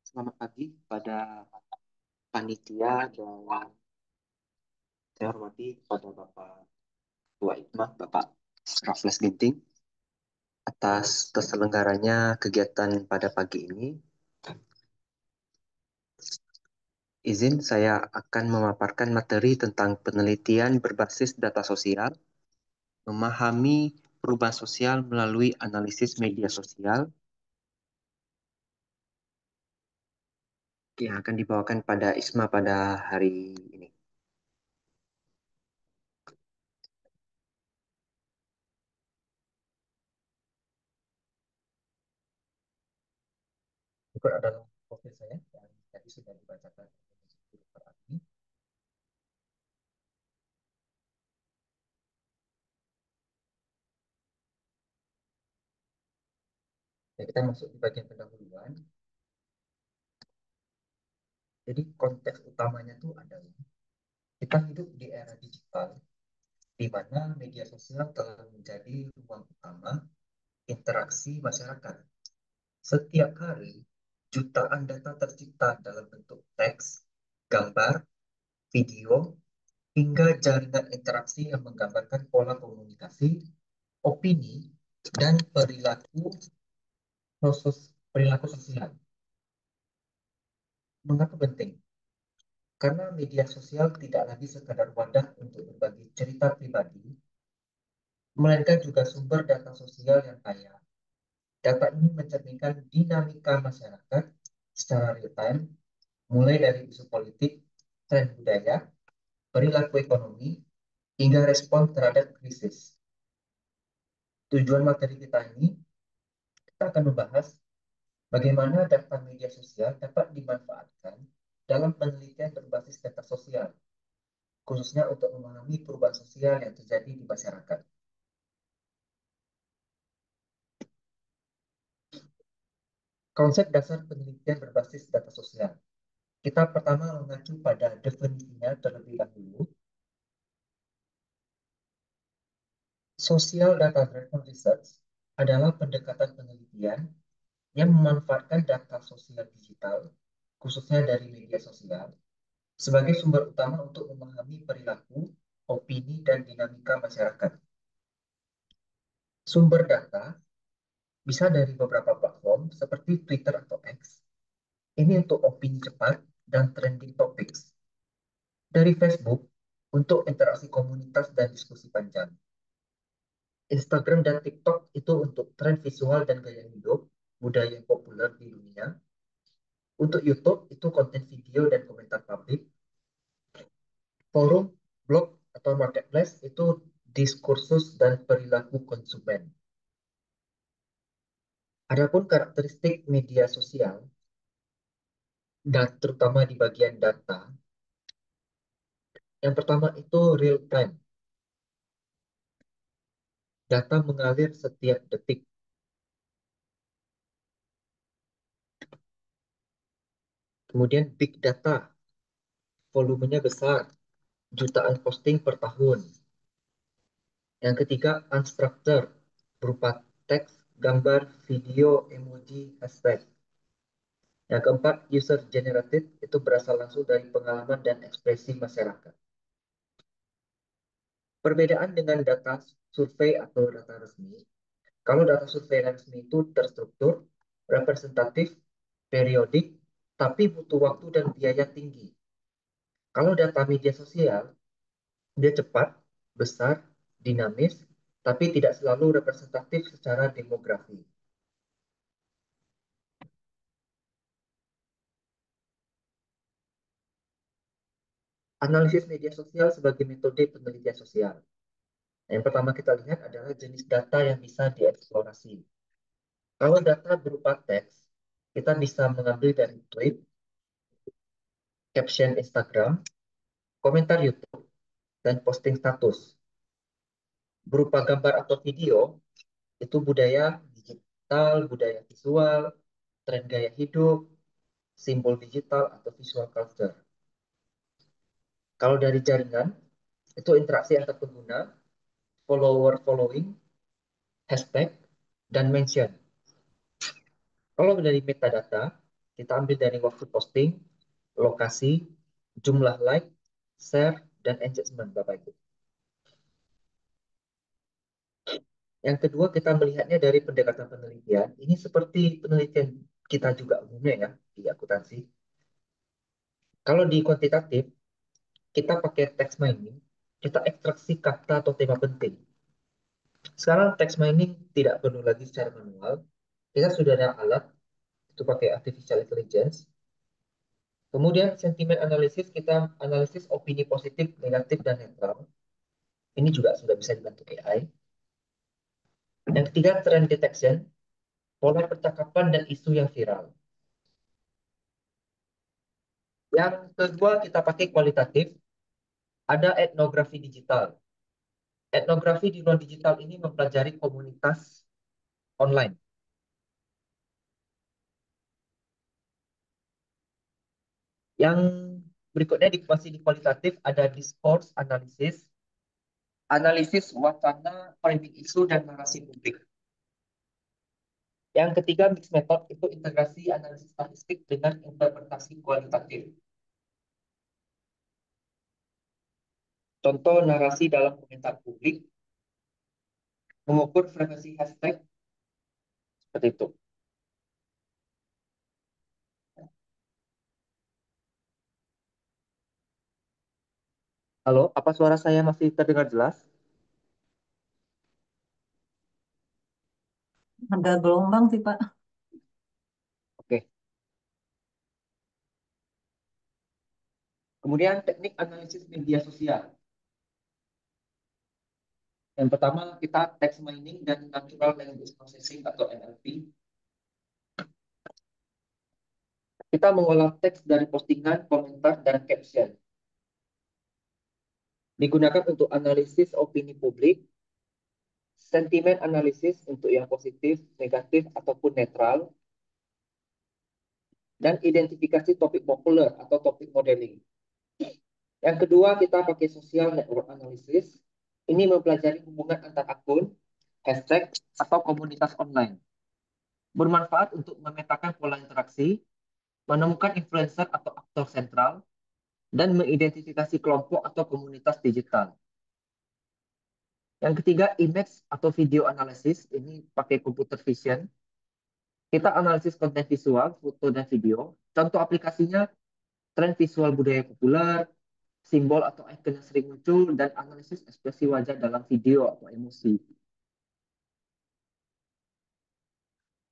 Selamat pagi pada panitia dan saya hormati kepada Bapak Tua Hikmah, Bapak Raffles Ginting atas terselenggaranya kegiatan pada pagi ini. Izin saya akan memaparkan materi tentang penelitian berbasis data sosial, memahami perubahan sosial melalui analisis media sosial yang akan dibawakan pada ISMA pada hari ini. Berikut adalah profil saya yang tadi sudah dibacakan oleh Dr. Agni. Ya, kita masuk di bagian pendahuluan. Jadi konteks utamanya itu adalah kita hidup di era digital di mana media sosial telah menjadi ruang utama interaksi masyarakat. Setiap hari, jutaan data tercipta dalam bentuk teks, gambar, video, hingga jaringan interaksi yang menggambarkan pola komunikasi, opini, dan perilaku sosial. Mengapa penting? Karena media sosial tidak lagi sekadar wadah untuk berbagi cerita pribadi, melainkan juga sumber data sosial yang kaya. Data ini mencerminkan dinamika masyarakat secara real-time, mulai dari isu politik, tren budaya, perilaku ekonomi, hingga respon terhadap krisis. Tujuan materi kita ini, kita akan membahas bagaimana data media sosial dapat dimanfaatkan dalam penelitian berbasis data sosial, khususnya untuk memahami perubahan sosial yang terjadi di masyarakat. Konsep dasar penelitian berbasis data sosial. Kita pertama mengacu pada definisinya terlebih dahulu. Social Data Driven Research adalah pendekatan penelitian yang memanfaatkan data sosial digital, khususnya dari media sosial, sebagai sumber utama untuk memahami perilaku, opini, dan dinamika masyarakat. Sumber data bisa dari beberapa platform seperti Twitter atau X. Ini untuk opini cepat dan trending topics. Dari Facebook untuk interaksi komunitas dan diskusi panjang. Instagram dan TikTok itu untuk tren visual dan gaya hidup, budaya yang populer di dunia. Untuk YouTube itu konten video dan komentar publik. Forum, blog, atau marketplace itu diskursus dan perilaku konsumen. Adapun karakteristik media sosial, dan terutama di bagian data, yang pertama itu real time. Data mengalir setiap detik. Kemudian big data, volumenya besar, jutaan posting per tahun. Yang ketiga unstructured, berupa teks, gambar, video, emoji, hashtag. Yang keempat user generated, itu berasal langsung dari pengalaman dan ekspresi masyarakat. Perbedaan dengan data survei atau data resmi, kalau data survei resmi itu terstruktur, representatif, periodik, tapi butuh waktu dan biaya tinggi. Kalau data media sosial, dia cepat, besar, dinamis, tapi tidak selalu representatif secara demografi. Analisis media sosial sebagai metode penelitian sosial. Yang pertama kita lihat adalah jenis data yang bisa dieksplorasi. Kalau data berupa teks, kita bisa mengambil dari tweet, caption Instagram, komentar YouTube, dan posting status. Berupa gambar atau video, itu budaya digital, budaya visual, tren gaya hidup, simbol digital, atau visual culture. Kalau dari jaringan, itu interaksi antar pengguna, follower following, hashtag, dan mention. Kalau dari metadata, kita ambil dari waktu posting, lokasi, jumlah like, share, dan engagement, Bapak Ibu. Yang kedua, kita melihatnya dari pendekatan penelitian. Ini seperti penelitian kita juga umumnya ya, di akuntansi. Kalau di kuantitatif, kita pakai text mining, kita ekstraksi kata atau tema penting. Sekarang text mining tidak perlu lagi secara manual. Kita sudah ada alat, itu pakai artificial intelligence. Kemudian sentimen analisis, kita analisis opini positif, negatif, dan netral. Ini juga sudah bisa dibantu AI. Yang ketiga, trend detection, pola percakapan dan isu yang viral. Yang kedua, kita pakai kualitatif, ada etnografi digital. Etnografi di ruang digital ini mempelajari komunitas online. Yang berikutnya masih di kualitatif, ada discourse analysis, analisis wacana, framing isu, dan narasi publik. Yang ketiga, mixed method, itu integrasi analisis statistik dengan interpretasi kualitatif. Contoh narasi dalam komentar publik, mengukur frekuensi hashtag, seperti itu. Halo, apa suara saya masih terdengar jelas? Agak gelombang sih, Pak. Oke. Kemudian teknik analisis media sosial. Yang pertama kita text mining dan natural language processing atau NLP. Kita mengolah teks dari postingan, komentar, dan caption. Digunakan untuk analisis opini publik, sentimen analisis untuk yang positif, negatif, ataupun netral, dan identifikasi topik populer atau topik modeling. Yang kedua, kita pakai social network analysis. Ini mempelajari hubungan antar akun, hashtag, atau komunitas online. Bermanfaat untuk memetakan pola interaksi, menemukan influencer atau aktor sentral, dan mengidentifikasi kelompok atau komunitas digital. Yang ketiga, image atau video analysis. Ini pakai computer vision. Kita analisis konten visual, foto, dan video. Contoh aplikasinya, tren visual budaya populer, simbol atau icon yang sering muncul, dan analisis ekspresi wajah dalam video atau emosi.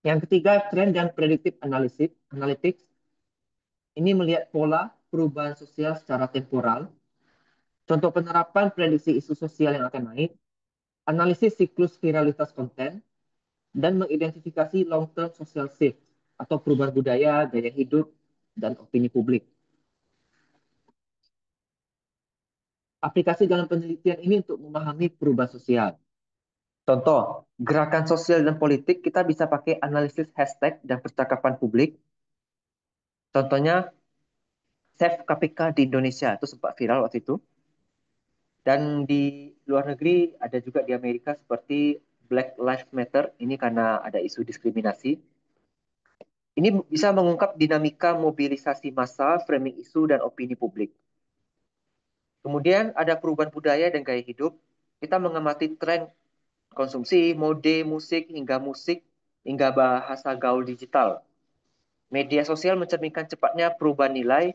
Yang ketiga, trend dan predictive analytics. Ini melihat pola perubahan sosial secara temporal. Contoh penerapan prediksi isu sosial yang akan naik, analisis siklus viralitas konten, dan mengidentifikasi long-term social shift atau perubahan budaya, gaya hidup, dan opini publik. Aplikasi dalam penelitian ini untuk memahami perubahan sosial. Contoh, gerakan sosial dan politik kita bisa pakai analisis hashtag dan percakapan publik. Contohnya, Save KPK di Indonesia itu sempat viral waktu itu. Dan di luar negeri ada juga di Amerika seperti Black Lives Matter, ini karena ada isu diskriminasi. Ini bisa mengungkap dinamika mobilisasi massa, framing isu, dan opini publik. Kemudian ada perubahan budaya dan gaya hidup. Kita mengamati tren konsumsi, mode, musik, hingga bahasa gaul digital. Media sosial mencerminkan cepatnya perubahan nilai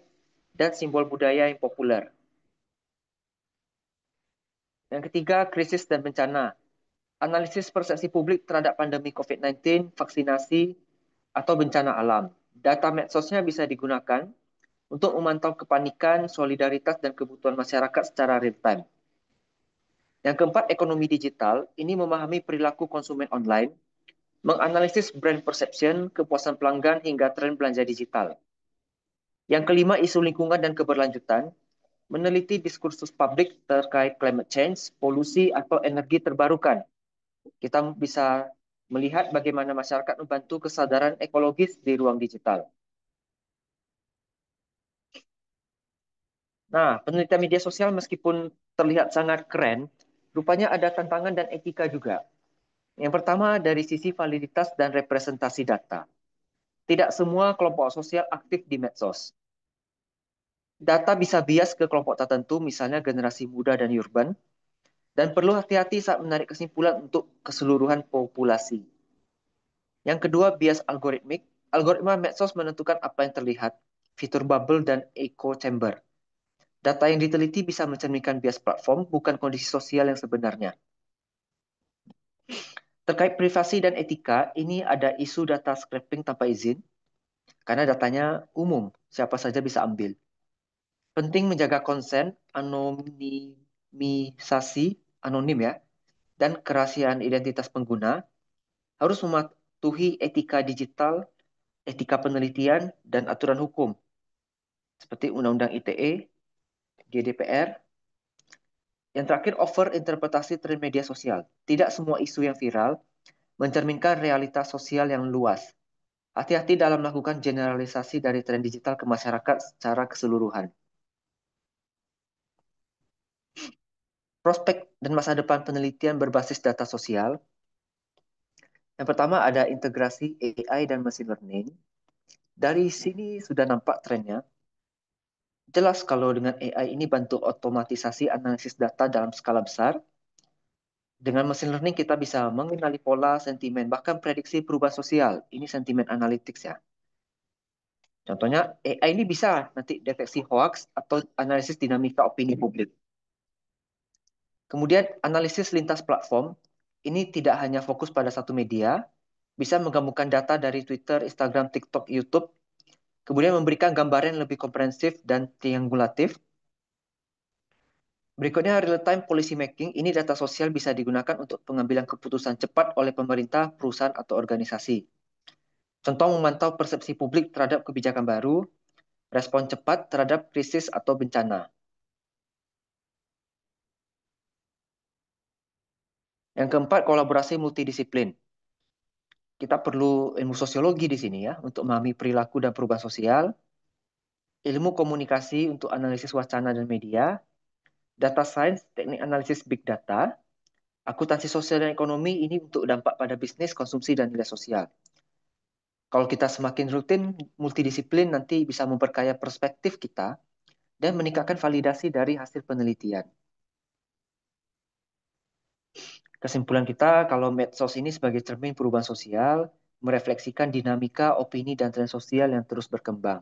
dan simbol budaya yang populer. Yang ketiga, krisis dan bencana. Analisis persepsi publik terhadap pandemi COVID-19, vaksinasi, atau bencana alam. Data medsosnya bisa digunakan untuk memantau kepanikan, solidaritas, dan kebutuhan masyarakat secara real-time. Yang keempat, ekonomi digital. Ini memahami perilaku konsumen online, menganalisis brand perception, kepuasan pelanggan, hingga tren belanja digital. Yang kelima, isu lingkungan dan keberlanjutan. Meneliti diskursus publik terkait climate change, polusi, atau energi terbarukan. Kita bisa melihat bagaimana masyarakat membantu kesadaran ekologis di ruang digital. Nah, penelitian media sosial meskipun terlihat sangat keren, rupanya ada tantangan dan etika juga. Yang pertama dari sisi validitas dan representasi data. Tidak semua kelompok sosial aktif di medsos. Data bisa bias ke kelompok tertentu, misalnya generasi muda dan urban, dan perlu hati-hati saat menarik kesimpulan untuk keseluruhan populasi. Yang kedua, bias algoritmik. Algoritma medsos menentukan apa yang terlihat, fitur bubble dan echo chamber. Data yang diteliti bisa mencerminkan bias platform, bukan kondisi sosial yang sebenarnya. Terkait privasi dan etika, ini ada isu data scraping tanpa izin, karena datanya umum, siapa saja bisa ambil. Penting menjaga konsen, anonimisasi, anonim ya, dan kerahasiaan identitas pengguna, harus mematuhi etika digital, etika penelitian, dan aturan hukum, seperti Undang-Undang ITE, GDPR. Yang terakhir, over interpretasi tren media sosial. Tidak semua isu yang viral mencerminkan realitas sosial yang luas. Hati-hati dalam melakukan generalisasi dari tren digital ke masyarakat secara keseluruhan. Prospek dan masa depan penelitian berbasis data sosial. Yang pertama ada integrasi AI dan machine learning. Dari sini sudah nampak trennya. Jelas kalau dengan AI ini bantu otomatisasi analisis data dalam skala besar. Dengan machine learning kita bisa mengenali pola, sentimen, bahkan prediksi perubahan sosial. Ini sentimen analytics ya. Contohnya AI ini bisa nanti deteksi hoax atau analisis dinamika opini publik. Kemudian analisis lintas platform, ini tidak hanya fokus pada satu media, bisa menggabungkan data dari Twitter, Instagram, TikTok, YouTube, kemudian memberikan gambaran yang lebih komprehensif dan triangulatif. Berikutnya real-time policy making, ini data sosial bisa digunakan untuk pengambilan keputusan cepat oleh pemerintah, perusahaan, atau organisasi. Contoh memantau persepsi publik terhadap kebijakan baru, respon cepat terhadap krisis atau bencana. Yang keempat, kolaborasi multidisiplin. Kita perlu ilmu sosiologi di sini ya, untuk memahami perilaku dan perubahan sosial, ilmu komunikasi untuk analisis wacana dan media, data science, teknik analisis big data, akuntansi sosial dan ekonomi ini untuk dampak pada bisnis, konsumsi, dan nilai sosial. Kalau kita semakin rutin multidisiplin, nanti bisa memperkaya perspektif kita dan meningkatkan validasi dari hasil penelitian. Kesimpulan kita, kalau medsos ini sebagai cermin perubahan sosial, merefleksikan dinamika, opini, dan tren sosial yang terus berkembang.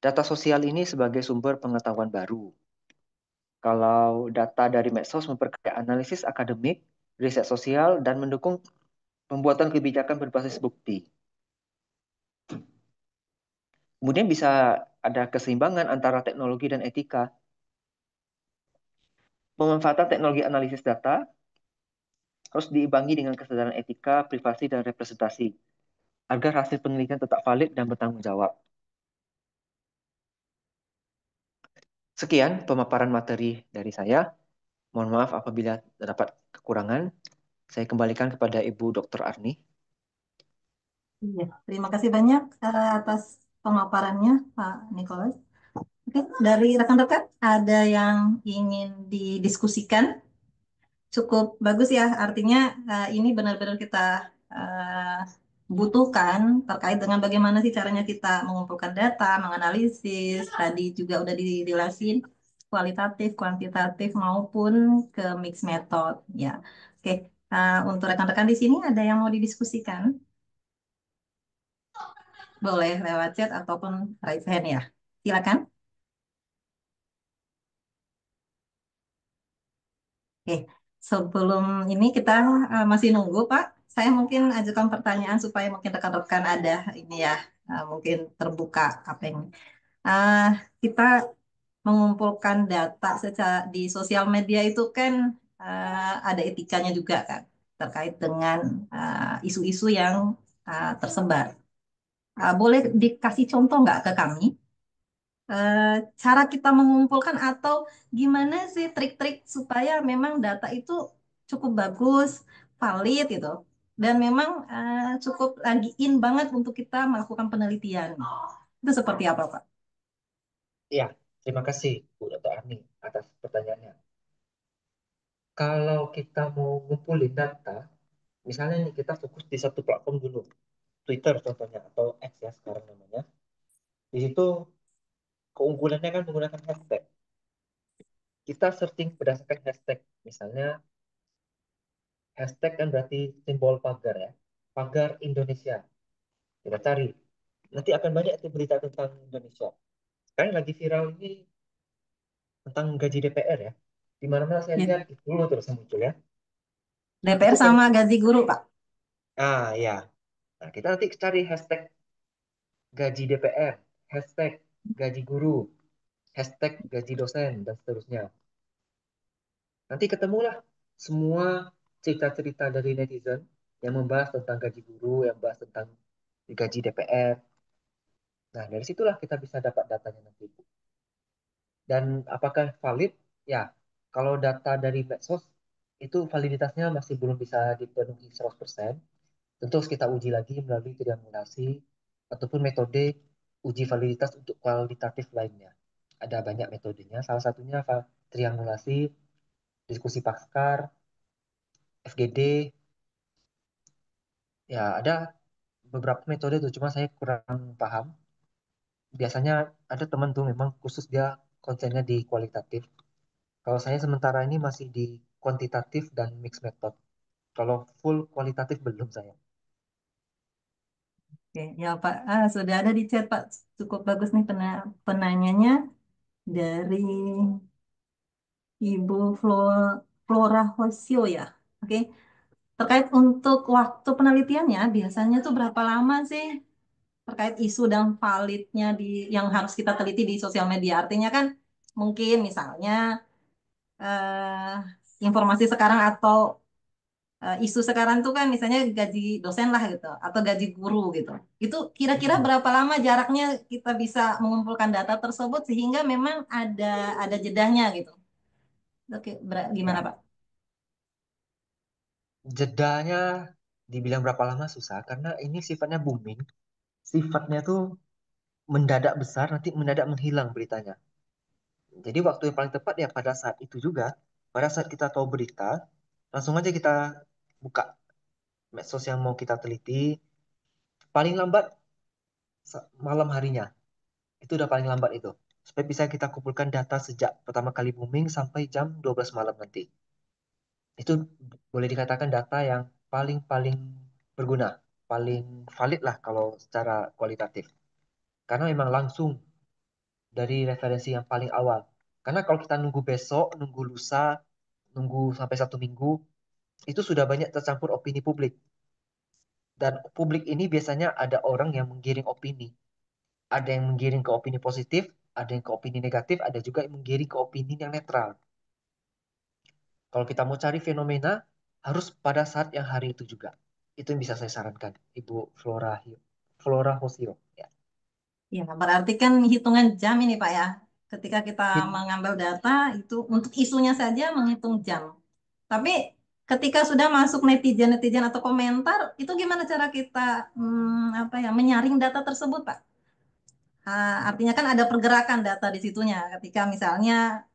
Data sosial ini sebagai sumber pengetahuan baru. Kalau data dari medsos memperkaya analisis akademik, riset sosial, dan mendukung pembuatan kebijakan berbasis bukti. Kemudian bisa ada keseimbangan antara teknologi dan etika. Pemanfaatan teknologi analisis data harus diimbangi dengan kesadaran etika, privasi, dan representasi, agar hasil penelitian tetap valid dan bertanggung jawab. Sekian pemaparan materi dari saya. Mohon maaf apabila terdapat kekurangan. Saya kembalikan kepada Ibu Dr. Arni. Iya, terima kasih banyak atas pemaparannya, Pak Nicholas. Oke, dari rekan-rekan ada yang ingin didiskusikan? Cukup bagus ya, artinya ini benar-benar kita eh, butuhkan terkait dengan bagaimana sih caranya kita mengumpulkan data, menganalisis, tadi juga udah dijelasin kualitatif, kuantitatif maupun ke mix method ya. Oke, untuk rekan-rekan di sini ada yang mau didiskusikan? Boleh lewat chat ataupun raise hand ya. Silakan. Oke, sebelum ini kita masih nunggu, Pak. Saya mungkin ajukan pertanyaan supaya mungkin rekan-rekan ada ini ya, mungkin terbuka apa yang ah, kita mengumpulkan data secara di sosial media itu kan ada etikanya juga kan terkait dengan isu-isu yang tersebar. Boleh dikasih contoh nggak ke kami eh, cara kita mengumpulkan atau gimana sih trik-trik supaya memang data itu cukup bagus, valid gitu, dan memang cukup lagi in banget untuk kita melakukan penelitian. Itu seperti apa, Pak? Ya, terima kasih Bu Dr. Arni atas pertanyaannya. Kalau kita mau ngumpulin data, misalnya nih kita fokus di satu platform dulu, Twitter contohnya atau X ya sekarang namanya. Di situ keunggulannya kan menggunakan hashtag. Kita searching berdasarkan hashtag. Misalnya hashtag kan berarti simbol pagar ya. Pagar Indonesia. Kita cari. Nanti akan banyak itu berita tentang Indonesia. Sekarang lagi viral ini tentang gaji DPR ya. Di mana-mana saya Ya, lihat itu dulu terus yang muncul ya. DPR Itu kan, sama gaji guru, Pak. ya. Nah, kita nanti cari hashtag gaji DPR, hashtag gaji guru, hashtag gaji dosen, dan seterusnya. Nanti ketemulah semua cerita-cerita dari netizen yang membahas tentang gaji guru, yang membahas tentang gaji DPR. Nah, dari situlah kita bisa dapat datanya nanti. Dan apakah valid? Ya, kalau data dari medsos itu validitasnya masih belum bisa dipenuhi 100%. Tentu harus kita uji lagi melalui triangulasi ataupun metode uji validitas untuk kualitatif lainnya. Ada banyak metodenya, salah satunya triangulasi, diskusi Pakar, FGD, ya ada beberapa metode tuh, cuma saya kurang paham. Biasanya ada teman tuh memang khusus dia konsennya di kualitatif. Kalau saya sementara ini masih di kuantitatif dan mixed method. Kalau full kualitatif belum saya. Oke, ya Pak, sudah ada di chat Pak. Cukup bagus nih penanyanya dari Ibu Flora Hosio ya. Oke, terkait untuk waktu penelitiannya, biasanya tuh berapa lama sih terkait isu dan validnya yang harus kita teliti di sosial media? Artinya kan mungkin misalnya informasi sekarang atau isu sekarang tuh kan misalnya gaji dosen lah gitu atau gaji guru gitu. Itu kira-kira Hmm. berapa lama jaraknya kita bisa mengumpulkan data tersebut sehingga memang ada jedahnya gitu. Oke, gimana Ya, Pak? jedanya dibilang berapa lama susah karena ini sifatnya booming. Sifatnya tuh mendadak besar, nanti mendadak menghilang beritanya. Jadi waktu yang paling tepat ya pada saat itu juga. Pada saat kita tahu berita, langsung aja kita buka medsos yang mau kita teliti. Paling lambat malam harinya. Itu udah paling lambat itu. Supaya bisa kita kumpulkan data sejak pertama kali booming sampai jam 12 malam nanti. Itu boleh dikatakan data yang paling-paling berguna, paling valid lah kalau secara kualitatif. Karena memang langsung dari referensi yang paling awal. Karena kalau kita nunggu besok, nunggu lusa, nunggu sampai 1 minggu, itu sudah banyak tercampur opini publik. Dan publik ini biasanya ada orang yang menggiring opini. Ada yang menggiring ke opini positif, ada yang ke opini negatif, ada juga yang menggiring ke opini yang netral. Kalau kita mau cari fenomena, harus pada saat yang hari itu juga. Itu yang bisa saya sarankan, Ibu Flora Hosio. Ya. Ya, berarti kan hitungan jam ini Pak ya. Ketika kita Hit- mengambil data itu untuk isunya saja menghitung jam. Tapi ketika sudah masuk netizen-netizen atau komentar, itu gimana cara kita apa ya menyaring data tersebut Pak? Artinya kan ada pergerakan data di situnya. Ketika misalnya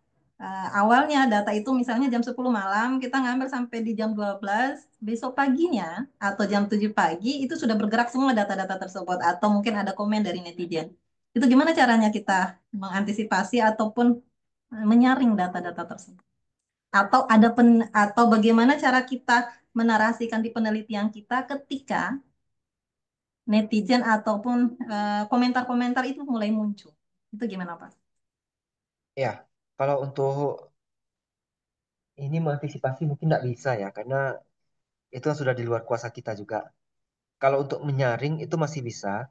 awalnya data itu misalnya jam 10 malam, kita ngambil sampai di jam 12 besok paginya atau jam 7 pagi itu sudah bergerak semua data-data tersebut atau mungkin ada komen dari netizen. Itu gimana caranya kita mengantisipasi ataupun menyaring data-data tersebut? Atau atau bagaimana cara kita menarasikan di penelitian kita ketika netizen ataupun komentar-komentar itu mulai muncul. Itu gimana, Pak? Ya, kalau untuk ini mengantisipasi mungkin tidak bisa ya, karena itu kan sudah di luar kuasa kita juga. Kalau untuk menyaring itu masih bisa.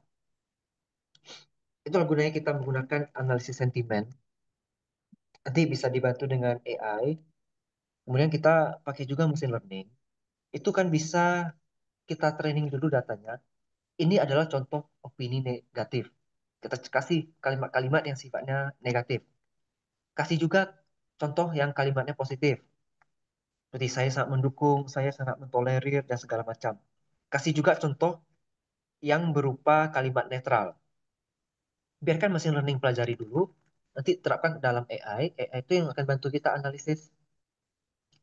Itulah gunanya kita menggunakan analisis sentimen. Nanti bisa dibantu dengan AI. Kemudian kita pakai juga mesin learning. Itu kan bisa kita training dulu datanya. Ini adalah contoh opini negatif. Kita kasih kalimat-kalimat yang sifatnya negatif. Kasih juga contoh yang kalimatnya positif. Seperti saya sangat mendukung, saya sangat mentolerir, dan segala macam. Kasih juga contoh yang berupa kalimat netral. Biarkan mesin learning pelajari dulu, nanti terapkan ke dalam AI. AI itu yang akan bantu kita analisis.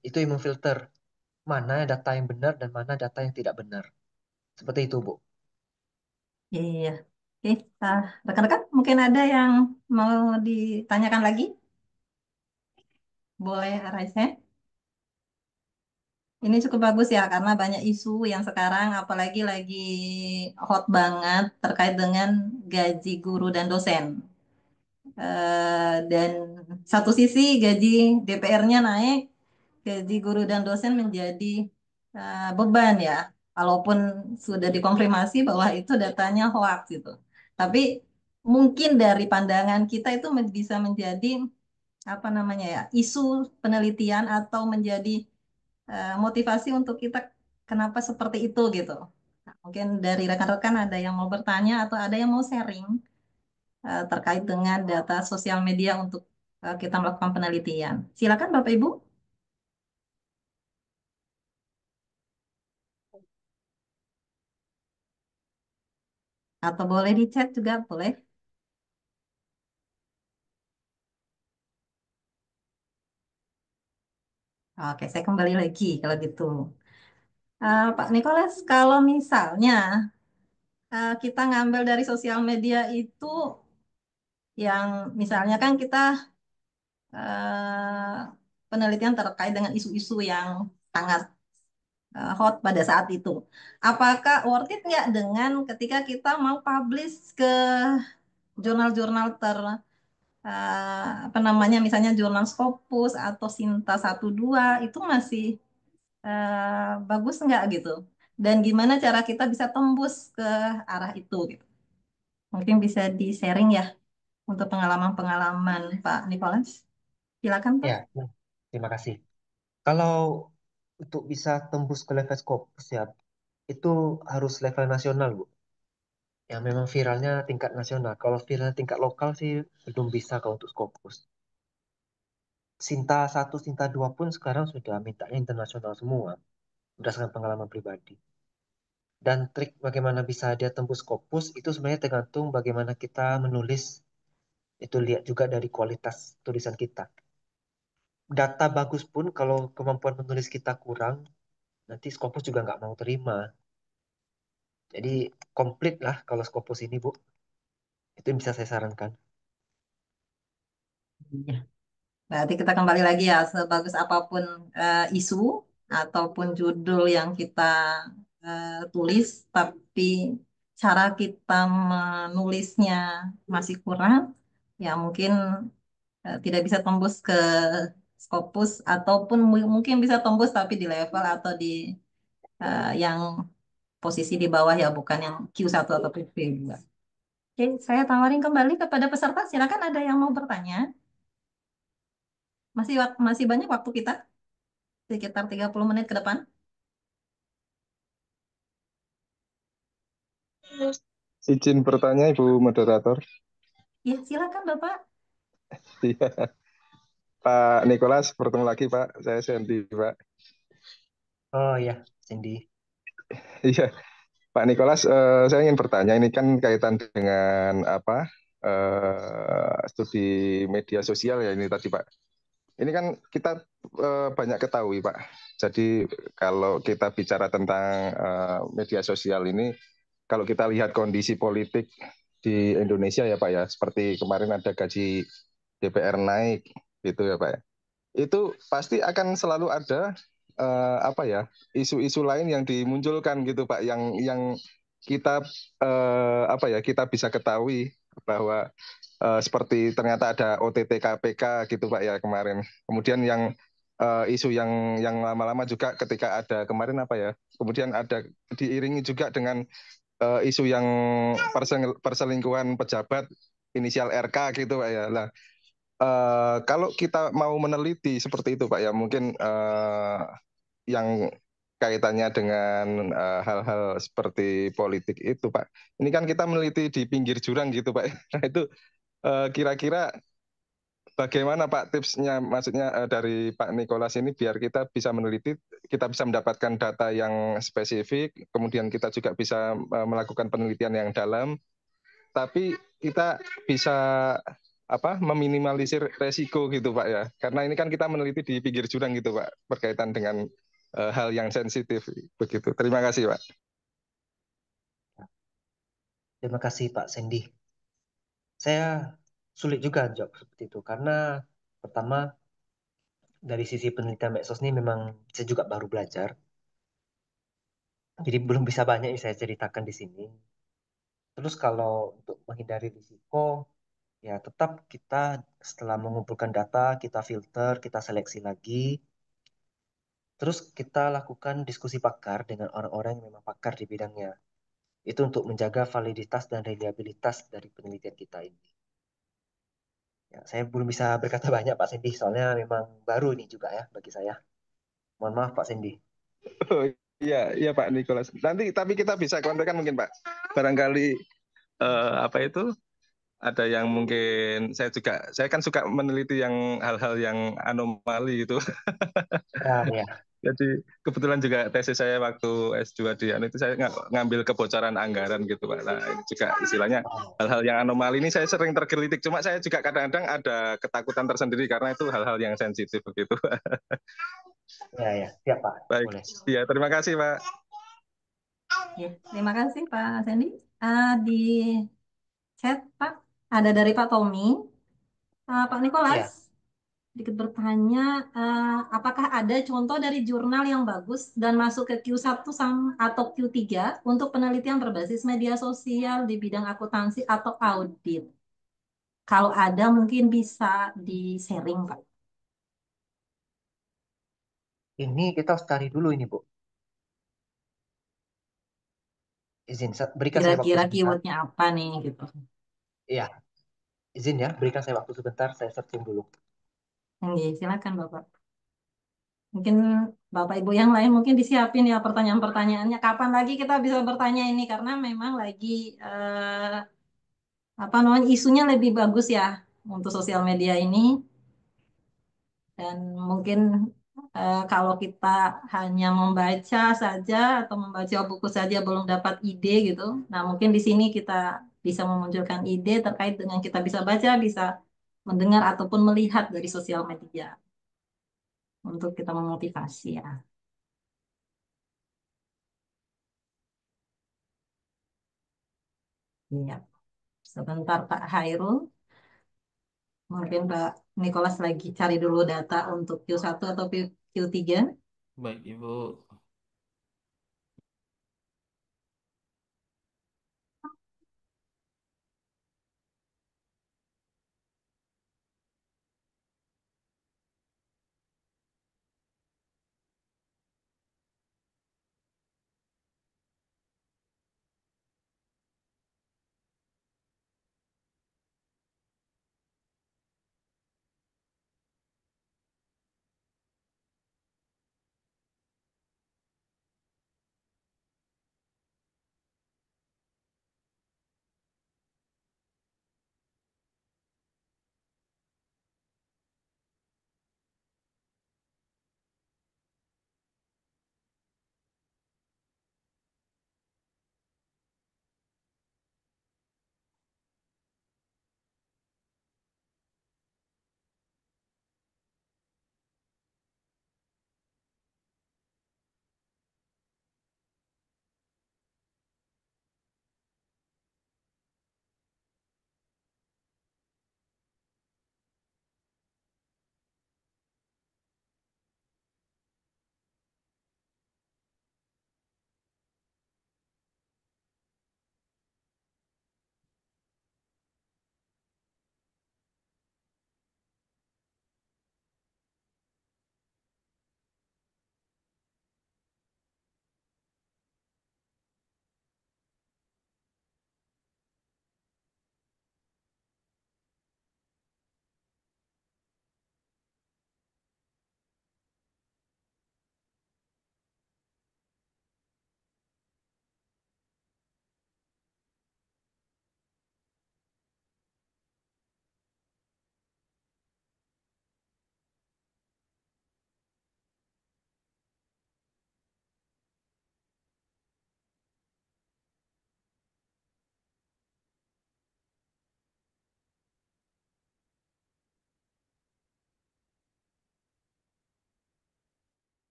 Itu yang memfilter mana data yang benar dan mana data yang tidak benar. Seperti itu, Bu. Iya, iya, iya. Oke, rekan-rekan mungkin ada yang mau ditanyakan lagi? Boleh raise hand. Ini cukup bagus ya karena banyak isu yang sekarang apalagi lagi hot banget terkait dengan gaji guru dan dosen. Dan satu sisi gaji DPR-nya naik, gaji guru dan dosen menjadi beban ya. Walaupun sudah dikonfirmasi bahwa itu datanya hoax gitu. Tapi mungkin dari pandangan kita itu bisa menjadi apa namanya ya isu penelitian atau menjadi motivasi untuk kita kenapa seperti itu gitu. Nah, mungkin dari rekan-rekan ada yang mau bertanya atau ada yang mau sharing terkait dengan data sosial media untuk kita melakukan penelitian. Silakan Bapak Ibu, atau boleh di chat juga boleh. Oke, saya kembali lagi kalau gitu. Pak Nicholas, kalau misalnya kita ngambil dari sosial media itu yang misalnya kan kita penelitian terkait dengan isu-isu yang sangat hot pada saat itu. Apakah worth it nggak dengan ketika kita mau publish ke jurnal-jurnal apa namanya misalnya jurnal Scopus atau Sinta 1 2 itu masih bagus nggak gitu? Dan gimana cara kita bisa tembus ke arah itu gitu? Mungkin bisa di-sharing ya untuk pengalaman-pengalaman Pak Nicholas. Silakan Pak. Ya, terima kasih. Kalau untuk bisa tembus ke level Scopus ya, itu harus level nasional, Bu. Yang memang viralnya tingkat nasional. Kalau viralnya tingkat lokal sih belum bisa kalau untuk Scopus. Sinta 1, Sinta 2 pun sekarang sudah mintanya internasional semua, berdasarkan pengalaman pribadi. Dan trik bagaimana bisa dia tembus Scopus itu sebenarnya tergantung bagaimana kita menulis. Itu lihat juga dari kualitas tulisan kita. Data bagus pun kalau kemampuan menulis kita kurang, nanti Scopus juga nggak mau terima. Jadi komplit lah kalau Scopus ini, Bu. Itu yang bisa saya sarankan. Iya. Berarti kita kembali lagi ya, sebagus apapun isu, ataupun judul yang kita tulis, tapi cara kita menulisnya masih kurang, ya mungkin tidak bisa tembus ke Scopus, ataupun mungkin bisa tembus tapi di level atau di yang posisi di bawah ya, bukan yang Q1 atau Q2. Oke, saya tawarin kembali kepada peserta. Silakan, ada yang mau bertanya? Masih banyak waktu kita, sekitar 30 menit ke depan. Izin bertanya, Ibu Moderator. Ya, silakan Bapak. Iya, Pak Nikolas, bertemu lagi Pak. Saya Sandy, Pak. Oh ya, Cindy. Iya, Pak Nikolas, saya ingin bertanya. Ini kan kaitan dengan apa? Studi media sosial ya ini tadi, Pak. Ini kan kita banyak ketahui, Pak. Jadi kalau kita bicara tentang media sosial ini, kalau kita lihat kondisi politik di Indonesia ya, Pak ya, seperti kemarin ada gaji DPR naik, gitu ya, Pak ya. Itu pasti akan selalu ada apa ya, isu-isu lain yang dimunculkan gitu Pak, yang kita apa ya, kita bisa ketahui bahwa seperti ternyata ada OTT KPK gitu Pak ya kemarin. Kemudian yang isu yang lama-lama juga ketika ada kemarin apa ya, kemudian ada diiringi juga dengan isu yang perselingkuhan pejabat inisial RK gitu Pak ya. Lah, kalau kita mau meneliti seperti itu, Pak, ya mungkin yang kaitannya dengan hal-hal seperti politik itu, Pak. Ini kan kita meneliti di pinggir jurang gitu, Pak. Nah, itu kira-kira bagaimana, Pak, tipsnya? Maksudnya dari Pak Nikolas ini biar kita bisa meneliti, kita bisa mendapatkan data yang spesifik, kemudian kita juga bisa melakukan penelitian yang dalam, tapi kita bisa apa meminimalisir resiko gitu Pak ya. Karena ini kan kita meneliti di pinggir jurang gitu Pak, berkaitan dengan hal yang sensitif begitu. Terima kasih Pak. Terima kasih Pak Sandy. Saya sulit juga jawab seperti itu karena pertama dari sisi penelitian medsos ini memang saya juga baru belajar. Jadi belum bisa banyak yang saya ceritakan di sini. Terus kalau untuk menghindari risiko, ya tetap kita setelah mengumpulkan data, kita filter, kita seleksi lagi. Terus kita lakukan diskusi pakar dengan orang-orang yang memang pakar di bidangnya. Itu untuk menjaga validitas dan reliabilitas dari penelitian kita ini. Ya, saya belum bisa berkata banyak Pak Sandy, soalnya memang baru ini juga ya bagi saya. Mohon maaf Pak Sandy. Oh, iya, iya Pak Nikolas. Nanti tapi kita bisa kontakkan mungkin Pak. Barangkali apa itu ada yang mungkin saya kan suka meneliti yang hal-hal yang anomali gitu. Ya, ya. Jadi kebetulan juga tesis saya waktu S2 di itu saya ngambil kebocoran anggaran gitu Pak. Nah, ini juga istilahnya Oh, hal-hal yang anomali ini saya sering tergelitik. Cuma saya juga kadang-kadang ada ketakutan tersendiri karena itu hal-hal yang sensitif begitu. ya, ya. Siap Pak. Baik. Boleh. Iya, terima kasih Pak. Ya, terima kasih Pak Sandy. Di chat Pak, ada dari Pak Tommy. Pak Nikolas, Ya. sedikit bertanya, apakah ada contoh dari jurnal yang bagus dan masuk ke Q1 atau Q3 untuk penelitian berbasis media sosial di bidang akuntansi atau audit? Kalau ada mungkin bisa di-sharing, Pak. Ini kita harus cari dulu ini Bu. Izin, berikan saya waktu Kira-kira sebentar. keywordnya apa nih gitu. Iya, izin ya, berikan saya waktu sebentar, saya searching dulu. Oke, silakan Bapak. Mungkin Bapak Ibu yang lain mungkin disiapin ya pertanyaan-pertanyaannya. Kapan lagi kita bisa bertanya ini, karena memang lagi apa namanya, isunya lebih bagus ya untuk sosial media ini. Dan mungkin kalau kita hanya membaca saja atau membaca buku saja belum dapat ide gitu. Nah, mungkin di sini kita bisa memunculkan ide terkait dengan kita bisa baca, bisa mendengar ataupun melihat dari sosial media untuk kita memotivasi ya. Iya. Sebentar Pak Hairul. Mungkin Pak Nicholas lagi cari dulu data untuk Q1 atau Q3. Baik, Ibu.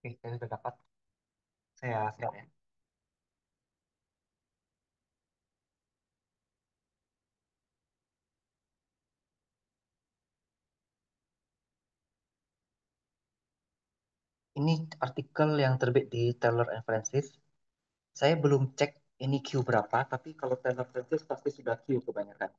Oke, saya sudah dapat. Saya siap ya. Ini artikel yang terbit di Taylor and Francis. Saya belum cek ini Q berapa, tapi kalau Taylor Francis pasti sudah Q kebanyakan.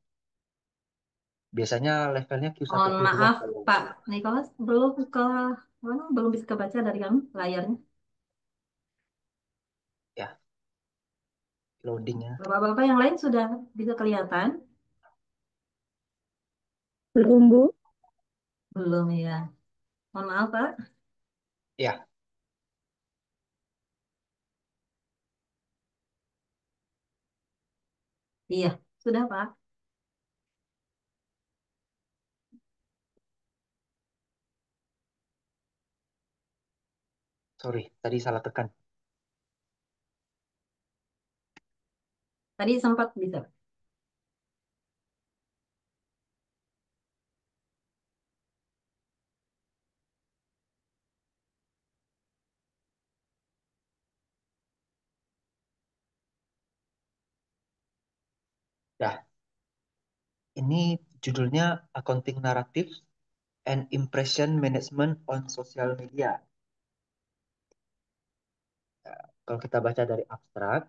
Biasanya levelnya Q satu Mohon Q dua maaf, kalau Pak Nicholas, belum bisa kebaca dari kamu layarnya. ya loadingnya. Bapak-bapak yang lain sudah bisa kelihatan? Belum, Bu. Belum ya. Mohon maaf, Pak. Ya, Iya, sudah, Pak. sorry, tadi salah tekan. Tadi sempat bisa. Dah, ini judulnya Accounting Narratives and Impression Management on Social Media. Kalau kita baca dari abstrak,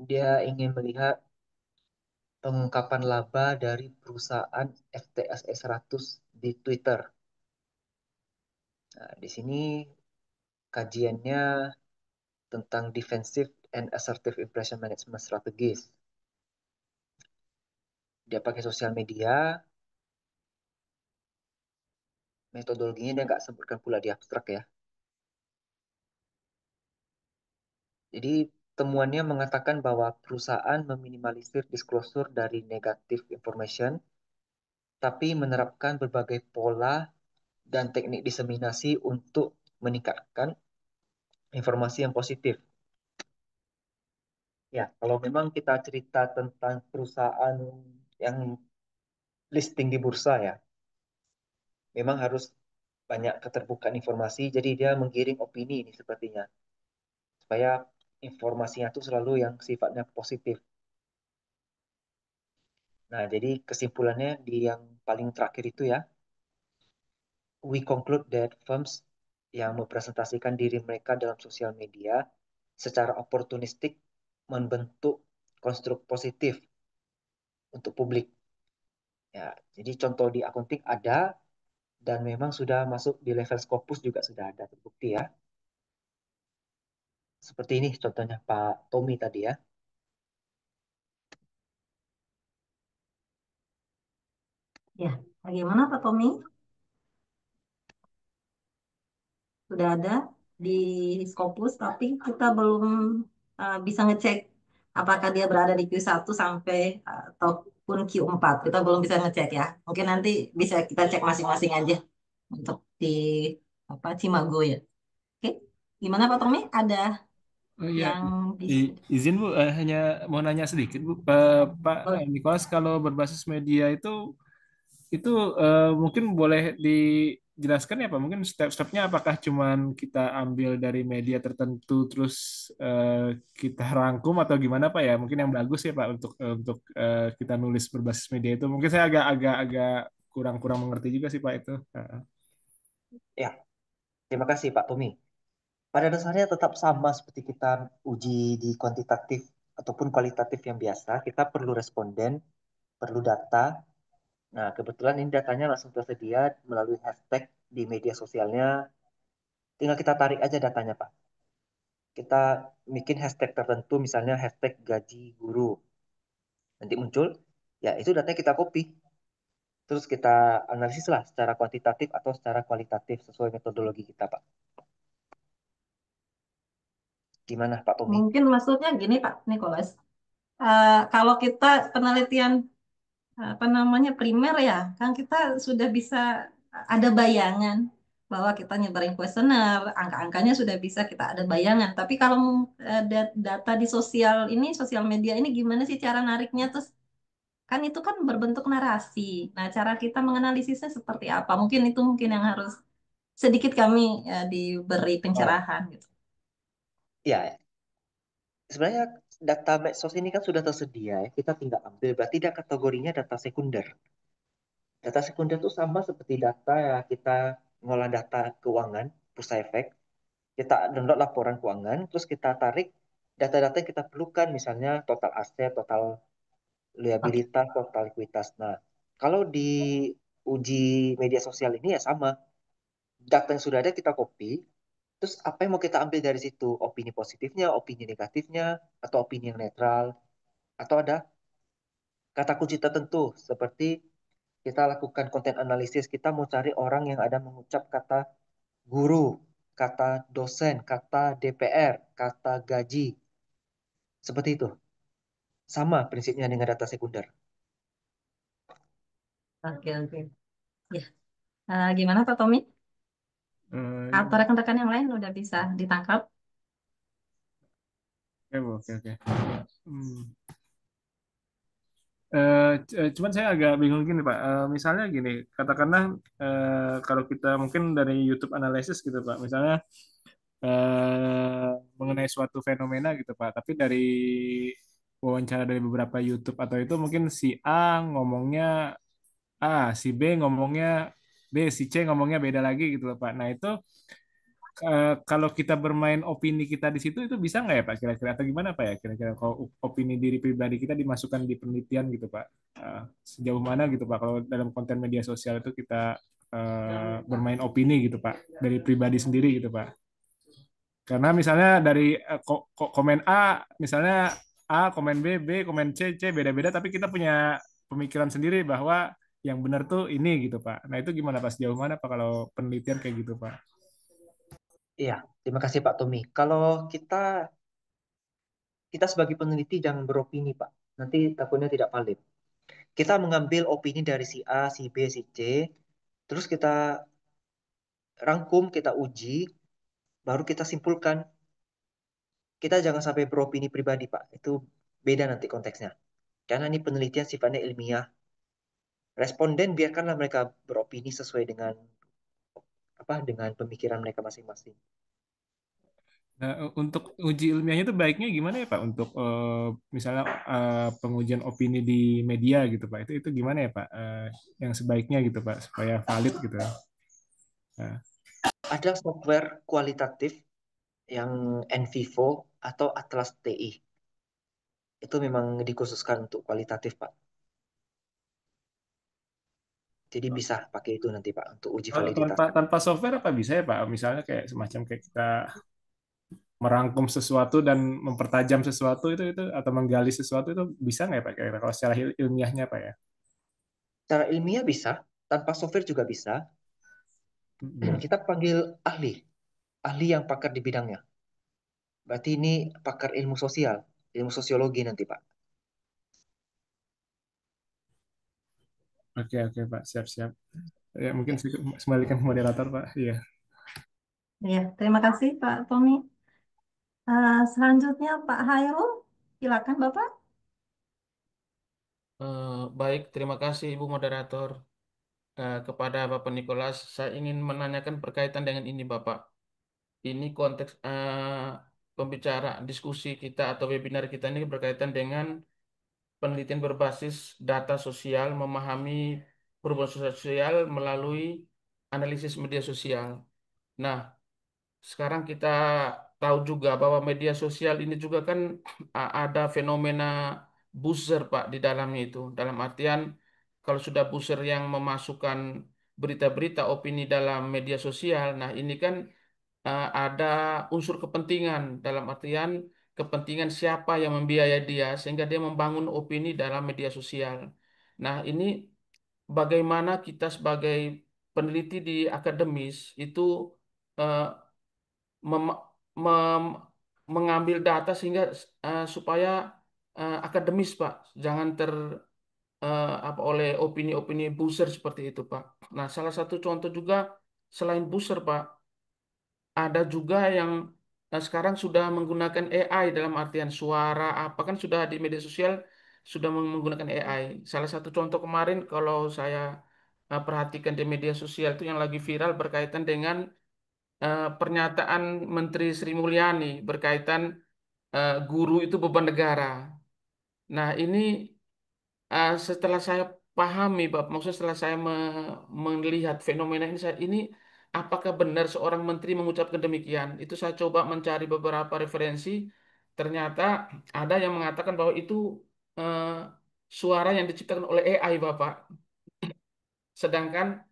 dia ingin melihat pengungkapan laba dari perusahaan FTSE 100 di Twitter. Nah, di sini kajiannya tentang defensive and assertive impression management strategies. Dia pakai sosial media, metodologinya dia nggak sebutkan pula di abstrak ya. Jadi temuannya mengatakan bahwa perusahaan meminimalisir disclosure dari negative information, tapi menerapkan berbagai pola dan teknik diseminasi untuk meningkatkan informasi yang positif. Ya, kalau memang kita cerita tentang perusahaan yang listing di bursa ya, memang harus banyak keterbukaan informasi, jadi dia menggiring opini ini sepertinya, supaya informasinya itu selalu yang sifatnya positif. Nah, jadi kesimpulannya di yang paling terakhir itu ya, we conclude that firms yang mempresentasikan diri mereka dalam sosial media secara oportunistik membentuk konstruk positif untuk publik. Ya, jadi contoh di akunting ada dan memang sudah masuk di level Scopus juga sudah ada terbukti ya. Seperti ini contohnya Pak Tommy tadi ya. Ya, bagaimana Pak Tommy? Sudah ada di Scopus, tapi kita belum bisa ngecek apakah dia berada di Q1 sampai ataupun Q4. Kita belum bisa ngecek ya. Mungkin nanti bisa kita cek masing-masing aja untuk di apa Cimago ya. Oke, gimana Pak Tommy? Ada Oh iya, yang bisa? izin Bu, hanya mau nanya sedikit Bu, Pak Boleh. Nicholas, kalau berbasis media itu mungkin boleh dijelaskan ya Pak, mungkin step-stepnya apakah cuman kita ambil dari media tertentu terus kita rangkum atau gimana Pak ya? Mungkin yang bagus ya Pak untuk kita nulis berbasis media itu. Mungkin saya agak kurang mengerti juga sih Pak itu. Ya, terima kasih Pak Tommy. Pada dasarnya tetap sama seperti kita uji di kuantitatif ataupun kualitatif yang biasa, kita perlu responden, perlu data. Nah, kebetulan ini datanya langsung tersedia melalui hashtag di media sosialnya. Tinggal kita tarik aja datanya, Pak. Kita bikin hashtag tertentu, misalnya hashtag gaji guru. Nanti muncul, ya itu datanya kita copy. Terus kita analisis lah secara kuantitatif atau secara kualitatif sesuai metodologi kita, Pak. Gimana, Pak Tommy? Mungkin maksudnya gini Pak Nicholas. Kalau kita penelitian apa namanya primer ya, kan kita sudah bisa ada bayangan bahwa kita nyebarin kuesioner, angka-angkanya sudah bisa kita ada bayangan. Tapi kalau data di sosial ini, sosial media ini gimana sih cara nariknya? Terus kan itu kan berbentuk narasi. Nah, cara kita menganalisisnya seperti apa? Mungkin itu mungkin yang harus sedikit kami diberi Oh, pencerahan gitu. ya, sebenarnya data medsos ini kan sudah tersedia ya. Kita tinggal ambil. Berarti dia kategorinya data sekunder. Data sekunder itu sama seperti data ya kita ngolah data keuangan, bursa efek. Kita download laporan keuangan, terus kita tarik data-data yang kita perlukan, misalnya total aset, total Oke. liabilitas, total likuiditas. Nah, kalau di uji media sosial ini ya sama. Data yang sudah ada kita copy, terus apa yang mau kita ambil dari situ? Opini positifnya, opini negatifnya, atau opini yang netral, atau ada kata kunci tertentu, seperti kita lakukan konten analisis, kita mau cari orang yang ada mengucap kata guru, kata dosen, kata DPR, kata gaji, seperti itu. Sama prinsipnya dengan data sekunder. Oke, oke. Ya. Gimana Pak Tommy? Atau Eh, rekan-rekan yang lain udah bisa ditangkap? oke, Bu, oke, oke. Hmm. Cuman saya agak bingung gini Pak. Misalnya gini, katakanlah kalau kita mungkin dari YouTube Analysis gitu Pak, misalnya mengenai suatu fenomena gitu Pak, tapi dari wawancara dari beberapa YouTube atau itu mungkin si A ngomongnya A, si B ngomongnya B, si C ngomongnya beda lagi gitu loh Pak. Nah itu kalau kita bermain opini kita di situ itu bisa nggak ya Pak kira-kira atau gimana Pak ya kira-kira kalau opini diri pribadi kita dimasukkan di penelitian gitu Pak. Sejauh mana gitu Pak kalau dalam konten media sosial itu kita bermain opini gitu Pak dari pribadi sendiri gitu Pak. Karena misalnya dari komen A, misalnya A, komen B, B, komen C, C beda-beda, tapi kita punya pemikiran sendiri bahwa yang benar tuh ini gitu Pak. Nah itu gimana Pak? Sejauh mana Pak kalau penelitian kayak gitu Pak? Iya, terima kasih Pak Tommy. Kalau kita kita sebagai peneliti jangan beropini, Pak. Nanti takutnya tidak valid. Kita mengambil opini dari si A, si B, si C, terus kita rangkum, kita uji, baru kita simpulkan. Kita jangan sampai beropini pribadi, Pak. Itu beda nanti konteksnya. Karena ini penelitian sifatnya ilmiah. Responden biarkanlah mereka beropini sesuai dengan dengan pemikiran mereka masing-masing. Nah, untuk uji ilmiahnya itu baiknya gimana ya Pak? Untuk misalnya pengujian opini di media gitu Pak. Itu gimana ya Pak? Yang sebaiknya gitu Pak supaya valid gitu. Nah, Ada software kualitatif yang NVivo atau Atlas TI. Itu memang dikhususkan untuk kualitatif, Pak. Jadi bisa pakai itu nanti, Pak, untuk uji kalau validitas. tanpa software apa bisa ya Pak? Misalnya kayak semacam kayak kita merangkum sesuatu dan mempertajam sesuatu itu atau menggali sesuatu itu bisa nggak ya Pak? Kira-kira kalau secara ilmiahnya Pak ya? Secara ilmiah bisa, tanpa software juga bisa. Hmm. Kita panggil ahli, ahli yang pakar di bidangnya. Berarti ini pakar ilmu sosial, ilmu sosiologi nanti, Pak. Oke oke Pak, siap-siap. Ya mungkin Ya, kembalikan ke moderator Pak. Iya. Ya, terima kasih Pak Tommy. Selanjutnya Pak Hairul, silakan Bapak. Baik, terima kasih Ibu Moderator. Kepada Bapak Nikolas, saya ingin menanyakan berkaitan dengan ini Bapak. Ini konteks pembicara diskusi kita atau webinar kita ini berkaitan dengan penelitian berbasis data sosial, memahami perubahan sosial melalui analisis media sosial. Nah, sekarang kita tahu juga bahwa media sosial ini juga kan ada fenomena buzzer Pak di dalamnya itu. Dalam artian kalau sudah buzzer yang memasukkan berita-berita opini dalam media sosial, nah ini kan ada unsur kepentingan dalam artian kepentingan siapa yang membiayai dia sehingga dia membangun opini dalam media sosial. Nah, ini bagaimana kita sebagai peneliti di akademis itu eh, mem- mem- mengambil data sehingga supaya akademis Pak, jangan apa oleh opini-opini buzzer seperti itu Pak. Nah, salah satu contoh juga selain buzzer Pak, ada juga yang sekarang sudah menggunakan AI dalam artian suara apa kan sudah di media sosial sudah menggunakan AI. Salah satu contoh kemarin kalau saya perhatikan di media sosial itu yang lagi viral berkaitan dengan pernyataan Menteri Sri Mulyani berkaitan guru itu beban negara. Nah, ini setelah saya pahami, Bapak, maksudnya setelah saya melihat fenomena ini, ini apakah benar seorang menteri mengucapkan demikian? Itu saya coba mencari beberapa referensi, ternyata ada yang mengatakan bahwa itu eh, suara yang diciptakan oleh AI, Bapak. Sedangkan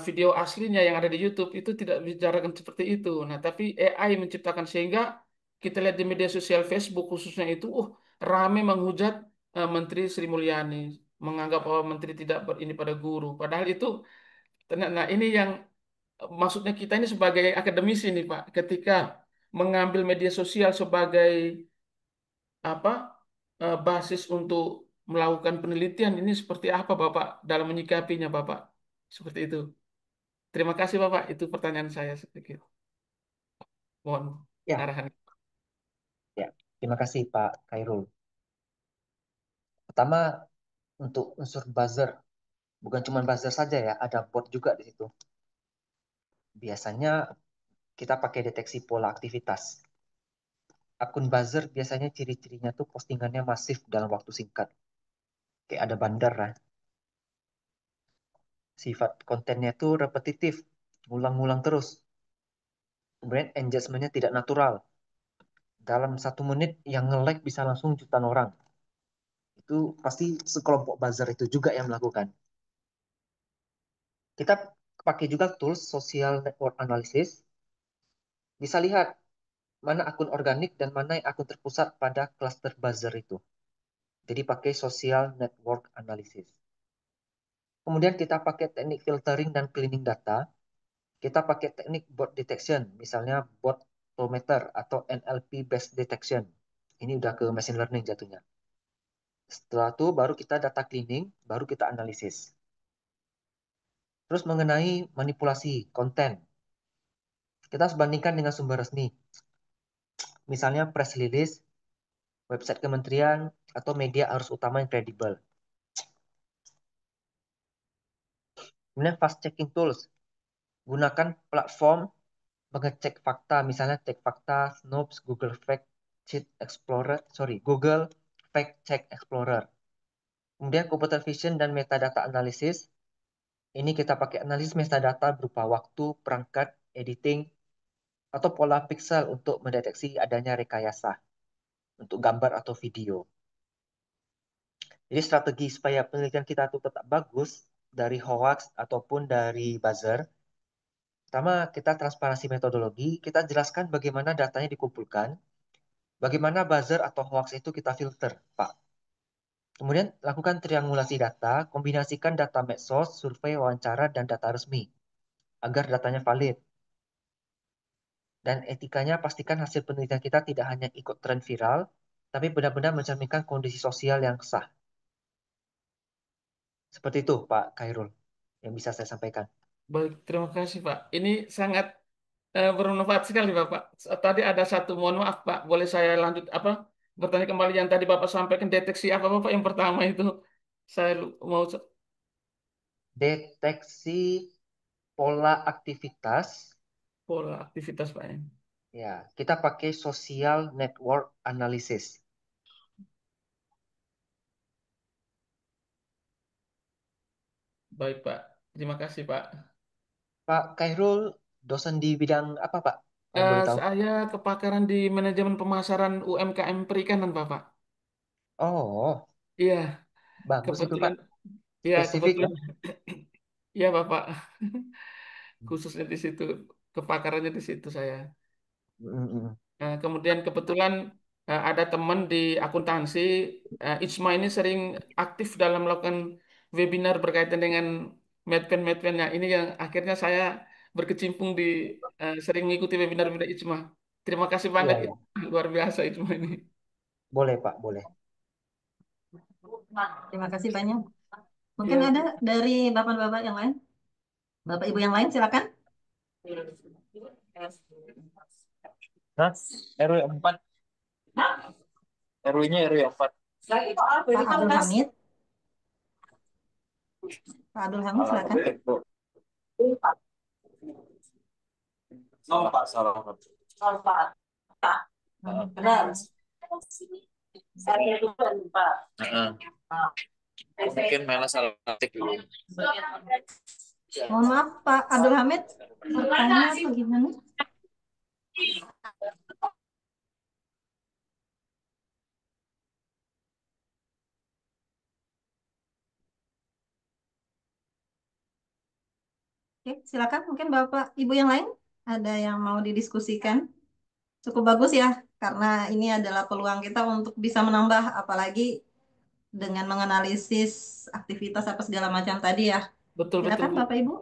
video aslinya yang ada di YouTube itu tidak bicarakan seperti itu. Nah, tapi AI menciptakan sehingga kita lihat di media sosial Facebook khususnya itu, rame menghujat Menteri Sri Mulyani, menganggap bahwa menteri tidak ini pada guru. Padahal itu, nah ini yang maksudnya kita ini sebagai akademisi nih Pak, ketika mengambil media sosial sebagai apa basis untuk melakukan penelitian ini seperti apa Bapak dalam menyikapinya Bapak? Seperti itu. Terima kasih Bapak, itu pertanyaan saya sedikit. Mohon ya, arahan. ya. Terima kasih Pak Khairul. Pertama, untuk unsur buzzer, bukan cuma buzzer saja ya, ada bot juga di situ. Biasanya kita pakai deteksi pola aktivitas. Akun buzzer biasanya ciri-cirinya tuh postingannya masif dalam waktu singkat. Kayak ada bandar lah. Sifat kontennya tuh repetitif, ngulang-ngulang terus. Kemudian engagementnya tidak natural. Dalam 1 menit yang nge-like bisa langsung jutaan orang. Itu pasti sekelompok buzzer itu juga yang melakukan. Kita pakai juga tools social network analysis. Bisa lihat mana akun organik dan mana yang akun terpusat pada cluster buzzer itu. Jadi pakai social network analysis. Kemudian kita pakai teknik filtering dan cleaning data. Kita pakai teknik bot detection, misalnya bot meter atau NLP based detection. Ini udah ke machine learning jatuhnya. Setelah itu baru kita data cleaning, baru kita analisis. Terus mengenai manipulasi konten. Kita harus bandingkan dengan sumber resmi. Misalnya press release, website kementerian, atau media arus utama yang kredibel. Kemudian fast checking tools. Gunakan platform mengecek fakta, misalnya cek fakta, Snopes, Google Fact Check Explorer, Google Fact Check Explorer. Kemudian computer vision dan metadata analysis. Ini kita pakai analisis metadata berupa waktu, perangkat, editing, atau pola pixel untuk mendeteksi adanya rekayasa untuk gambar atau video. Jadi strategi supaya penelitian kita itu tetap bagus dari hoax ataupun dari buzzer. Pertama, kita transparansi metodologi, kita jelaskan bagaimana datanya dikumpulkan, bagaimana buzzer atau hoax itu kita filter, Pak. Kemudian lakukan triangulasi data, kombinasikan data medsos, survei, wawancara, dan data resmi agar datanya valid. Dan etikanya pastikan hasil penelitian kita tidak hanya ikut tren viral, tapi benar-benar mencerminkan kondisi sosial yang sah. Seperti itu, Pak Khairul, yang bisa saya sampaikan. Baik, terima kasih Pak. Ini sangat bermanfaat sekali Bapak. Tadi ada satu, mohon maaf Pak, boleh saya lanjut bertanya kembali yang tadi Bapak sampaikan deteksi apa Bapak yang pertama itu? Saya mau Deteksi pola aktivitas, pola aktivitas Pak ya. ya, kita pakai social network analysis. Baik Pak, terima kasih Pak. Pak Khairul, dosen di bidang apa, Pak? Kalau boleh tahu. Saya kepakaran di manajemen pemasaran UMKM perikanan Bapak. Oh, Iya, bagus itu, kebetulan. Pak. Iya, Spesifik ya. kebetulan. Iya Bapak. Khususnya di situ, kepakarannya di situ saya. Mm-mm. Kemudian kebetulan ada teman di akuntansi, Ijma ini sering aktif dalam melakukan webinar berkaitan dengan medpen-medpennya. Ini yang akhirnya saya berkecimpung di sering mengikuti webinar-webinar Ijma. Terima kasih Iya, banget, ya. luar biasa Ijma ini. Boleh, Pak, boleh. Terima kasih banyak. Mungkin Ya, ada dari bapak-bapak yang lain? Bapak Ibu yang lain silakan. Hah? RW 4. RW-nya RW 4. Pak Abdul Hamid. Pak Abdul Hamid silakan. Salah Pak, salah Pak. Benar. Heeh. Mungkin malah salah ketik dulu. Mohon maaf Pak Abdul Hamid, bertanya atau gimana? Oke, silakan. Mungkin Bapak Ibu yang lain ada yang mau didiskusikan. Cukup bagus ya, karena ini adalah peluang kita untuk bisa menambah, apalagi dengan menganalisis aktivitas apa segala macam tadi ya. betul-betul Silakan Bu. Bapak Ibu.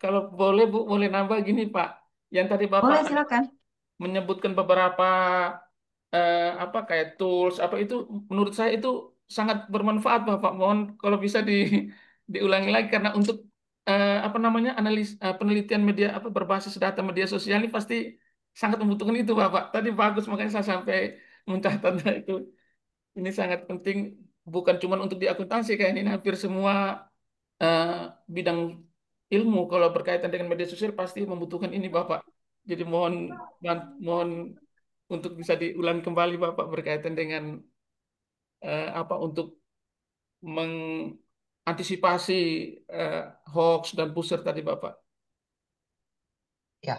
Kalau boleh Bu, boleh nambah gini Pak. Yang tadi Bapak Boleh silakan. menyebutkan beberapa kayak tools apa itu, menurut saya itu sangat bermanfaat Bapak. Mohon kalau bisa diulangi lagi karena untuk penelitian media berbasis data media sosial ini pasti sangat membutuhkan itu Bapak. Tadi bagus makanya saya sampai mencatat itu. Ini sangat penting bukan cuma untuk di akuntansi, kayak ini hampir semua eh, bidang ilmu kalau berkaitan dengan media sosial pasti membutuhkan ini Bapak. Jadi mohon untuk bisa diulang kembali Bapak berkaitan dengan untuk mengantisipasi eh, hoax dan pusher tadi Bapak. Ya,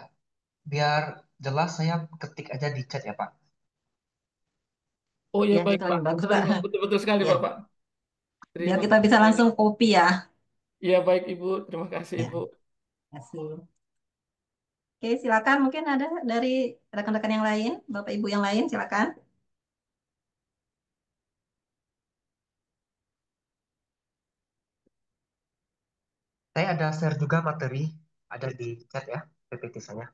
biar jelas saya ketik aja di chat ya, Pak. Oh ya Ya, baik itu Pak. lebih bagus Pak. Betul-betul sekali Ya, Bapak. biar Terima kita kasih bisa sekali. langsung copy ya. Iya baik Ibu, terima kasih Ya, Ibu. terima kasih. Oke, silakan. Mungkin ada dari rekan-rekan yang lain, Bapak Ibu yang lain, silakan. Saya ada share juga materi, ada di chat ya, PPT saya.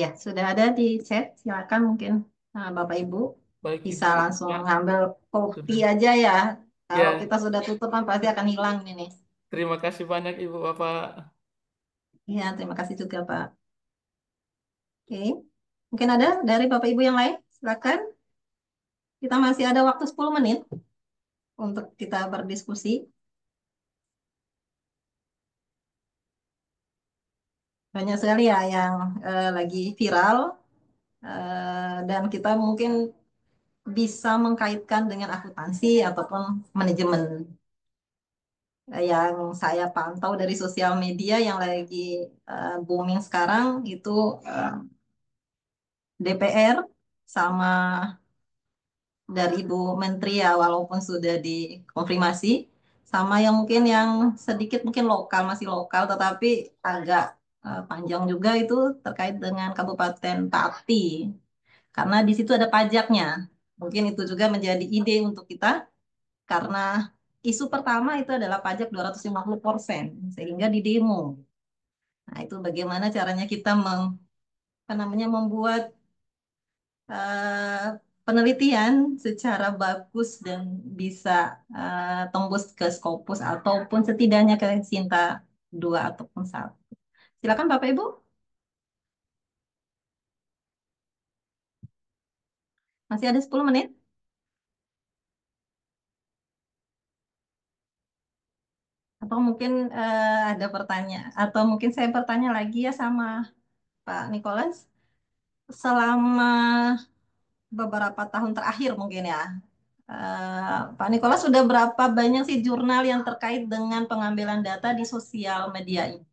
Ya, sudah ada di chat. Silakan mungkin Bapak Ibu Baik bisa Ibu, langsung Pak, ngambil copy sudah. aja ya. Kalau Ya, kita sudah tutup kan pasti akan hilang ini nih. terima kasih banyak Ibu Bapak. Iya, terima kasih juga Pak. Oke, mungkin ada dari Bapak Ibu yang lain? Silakan. Kita masih ada waktu 10 menit untuk kita berdiskusi. Banyak sekali ya yang lagi viral dan kita mungkin bisa mengkaitkan dengan akuntansi ataupun manajemen. Yang saya pantau dari sosial media yang lagi booming sekarang itu DPR sama dari Ibu Menteri ya walaupun sudah dikonfirmasi sama yang mungkin yang sedikit mungkin lokal masih lokal tetapi agak panjang juga itu terkait dengan Kabupaten Pati karena di situ ada pajaknya. Mungkin itu juga menjadi ide untuk kita karena isu pertama itu adalah pajak 250% sehingga di demo. Nah, itu bagaimana caranya kita apa namanya membuat penelitian secara bagus dan bisa tembus ke Scopus ataupun setidaknya ke Sinta 2 ataupun 1. Silakan Bapak Ibu. Masih ada 10 menit. Atau mungkin ada pertanyaan atau mungkin saya bertanya lagi ya sama Pak Nicholas. Selama beberapa tahun terakhir mungkin ya, Pak Nicholas sudah berapa banyak sih jurnal yang terkait dengan pengambilan data di sosial media ini?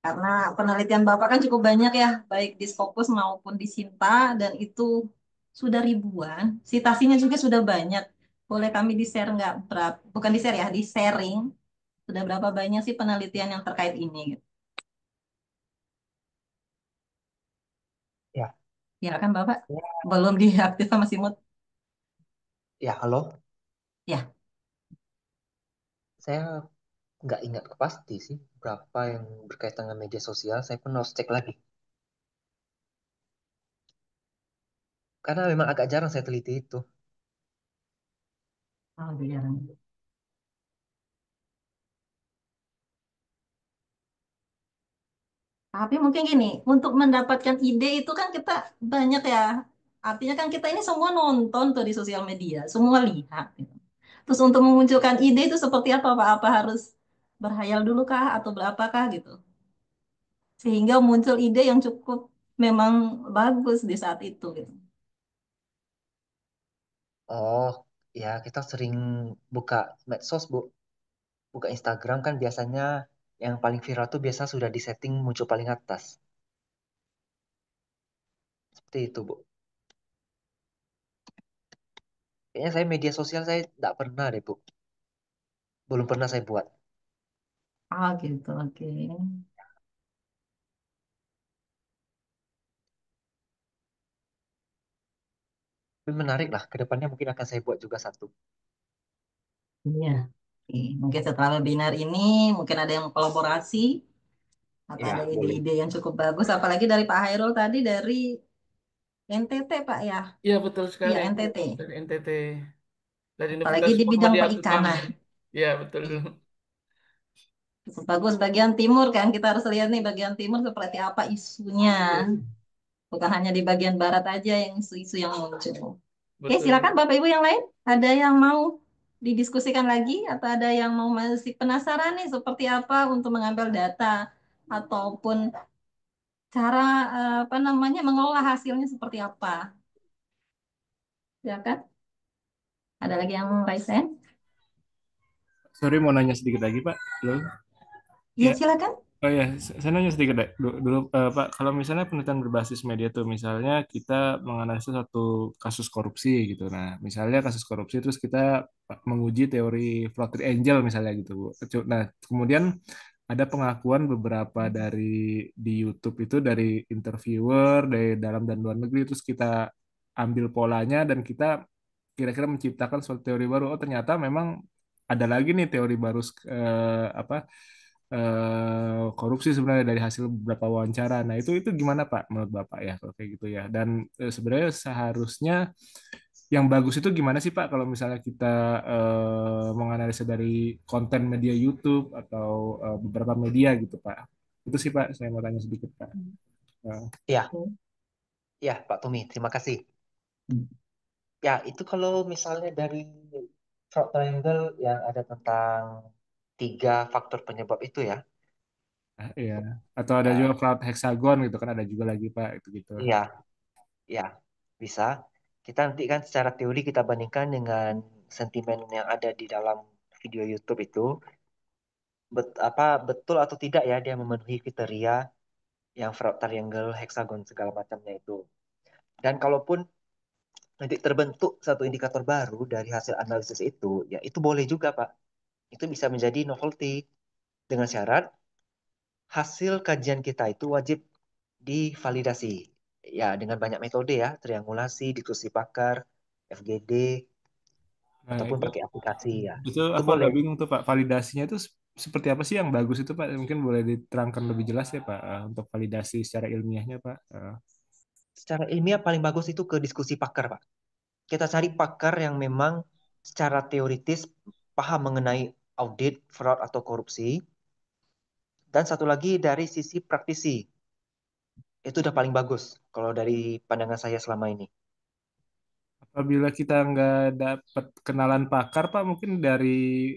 Karena penelitian Bapak kan cukup banyak ya, baik di Scopus maupun di Sinta, dan itu sudah ribuan. Citasinya juga sudah banyak. Boleh kami di-share nggak berapa, bukan di-share ya, di-sharing. Sudah berapa banyak sih penelitian yang terkait ini? Gitu. Ya, Ya kan Bapak? Belum diaktif sama Simut? ya halo. Ya. Saya nggak ingat pasti sih berapa yang berkaitan dengan media sosial. Saya pun harus cek lagi. Karena memang agak jarang saya teliti itu. Oh, jarang. Tapi mungkin gini, untuk mendapatkan ide itu kan kita banyak ya. Artinya kan kita ini semua nonton tuh di sosial media, semua lihat. Gitu. Terus untuk memunculkan ide itu seperti apa Pak? Apa harus berhayal dulu kah atau berapakah gitu? Sehingga muncul ide yang cukup memang bagus di saat itu gitu. Oh, ya kita sering buka medsos, Bu. Buka Instagram kan biasanya yang paling viral tuh biasa sudah disetting muncul paling atas. Seperti itu, Bu. Kayaknya saya media sosial saya nggak pernah deh, Bu. Belum pernah saya buat. Ah gitu, oke. Tapi menarik lah, ke depannya mungkin akan saya buat juga satu. Iya. Oke. Mungkin setelah webinar ini mungkin ada yang kolaborasi atau ada Ya, boleh. ide-ide yang cukup bagus. Apalagi dari Pak Hairul tadi dari NTT Pak ya. Iya betul sekali Iya itu NTT. dari NTT, dari Apalagi Universitas di bidang Muhammadiyah Al-Fahmi. perikanan. Iya betul. Cukup bagus bagian timur kan. Kita harus lihat nih bagian timur seperti apa isunya. Bukan hanya di bagian barat aja yang isu-isu yang muncul. Oke, Betul. silakan Bapak Ibu yang lain. Ada yang mau didiskusikan lagi atau ada yang mau masih penasaran nih seperti apa untuk mengambil data ataupun cara apa namanya mengolah hasilnya seperti apa? Silakan. Ada lagi yang raise hand? Sorry mau nanya sedikit lagi Pak. Halo. Iya, Ya, silakan. oh ya, saya nanya sedikit deh. Dulu, Pak, kalau misalnya penelitian berbasis media tuh, misalnya kita menganalisis suatu kasus korupsi gitu. Nah, misalnya kasus korupsi terus kita menguji teori floating angel misalnya gitu, Bu. Nah, kemudian ada pengakuan beberapa dari di YouTube itu dari interviewer dari dalam dan luar negeri terus kita ambil polanya dan kita kira-kira menciptakan suatu teori baru. Oh, ternyata memang ada lagi nih teori baru apa korupsi sebenarnya dari hasil beberapa wawancara. Nah, itu gimana Pak menurut Bapak ya kalau kayak gitu ya. Dan sebenarnya seharusnya yang bagus itu gimana sih Pak kalau misalnya kita menganalisa dari konten media YouTube atau beberapa media gitu Pak. Itu sih Pak, saya mau tanya sedikit Pak. Eh, Ya, ya Pak Tumi, terima kasih. Ya, itu kalau misalnya dari short triangle yang ada tentang tiga faktor penyebab itu ya. iya. Atau ada juga Ya, cloud hexagon gitu kan ada juga lagi Pak itu gitu. iya, ya, bisa. Kita nanti kan secara teori kita bandingkan dengan sentimen yang ada di dalam video YouTube itu, apa betul atau tidak ya dia memenuhi kriteria yang fraud triangle, hexagon segala macamnya itu. Dan kalaupun nanti terbentuk satu indikator baru dari hasil analisis itu, ya itu boleh juga, Pak. Itu bisa menjadi novelty dengan syarat hasil kajian kita itu wajib divalidasi. Ya, dengan banyak metode ya, triangulasi, diskusi pakar, FGD, Nah, ataupun pakai aplikasi ya. itu Itu aku boleh. agak bingung tuh Pak. Validasinya itu seperti apa sih yang bagus itu Pak? Mungkin boleh diterangkan lebih jelas ya Pak untuk validasi secara ilmiahnya Pak. Secara ilmiah paling bagus itu ke diskusi pakar, Pak. Kita cari pakar yang memang secara teoritis paham mengenai audit, fraud, atau korupsi. Dan satu lagi dari sisi praktisi. Itu udah paling bagus kalau dari pandangan saya selama ini. Apabila kita nggak dapat kenalan pakar Pak, mungkin dari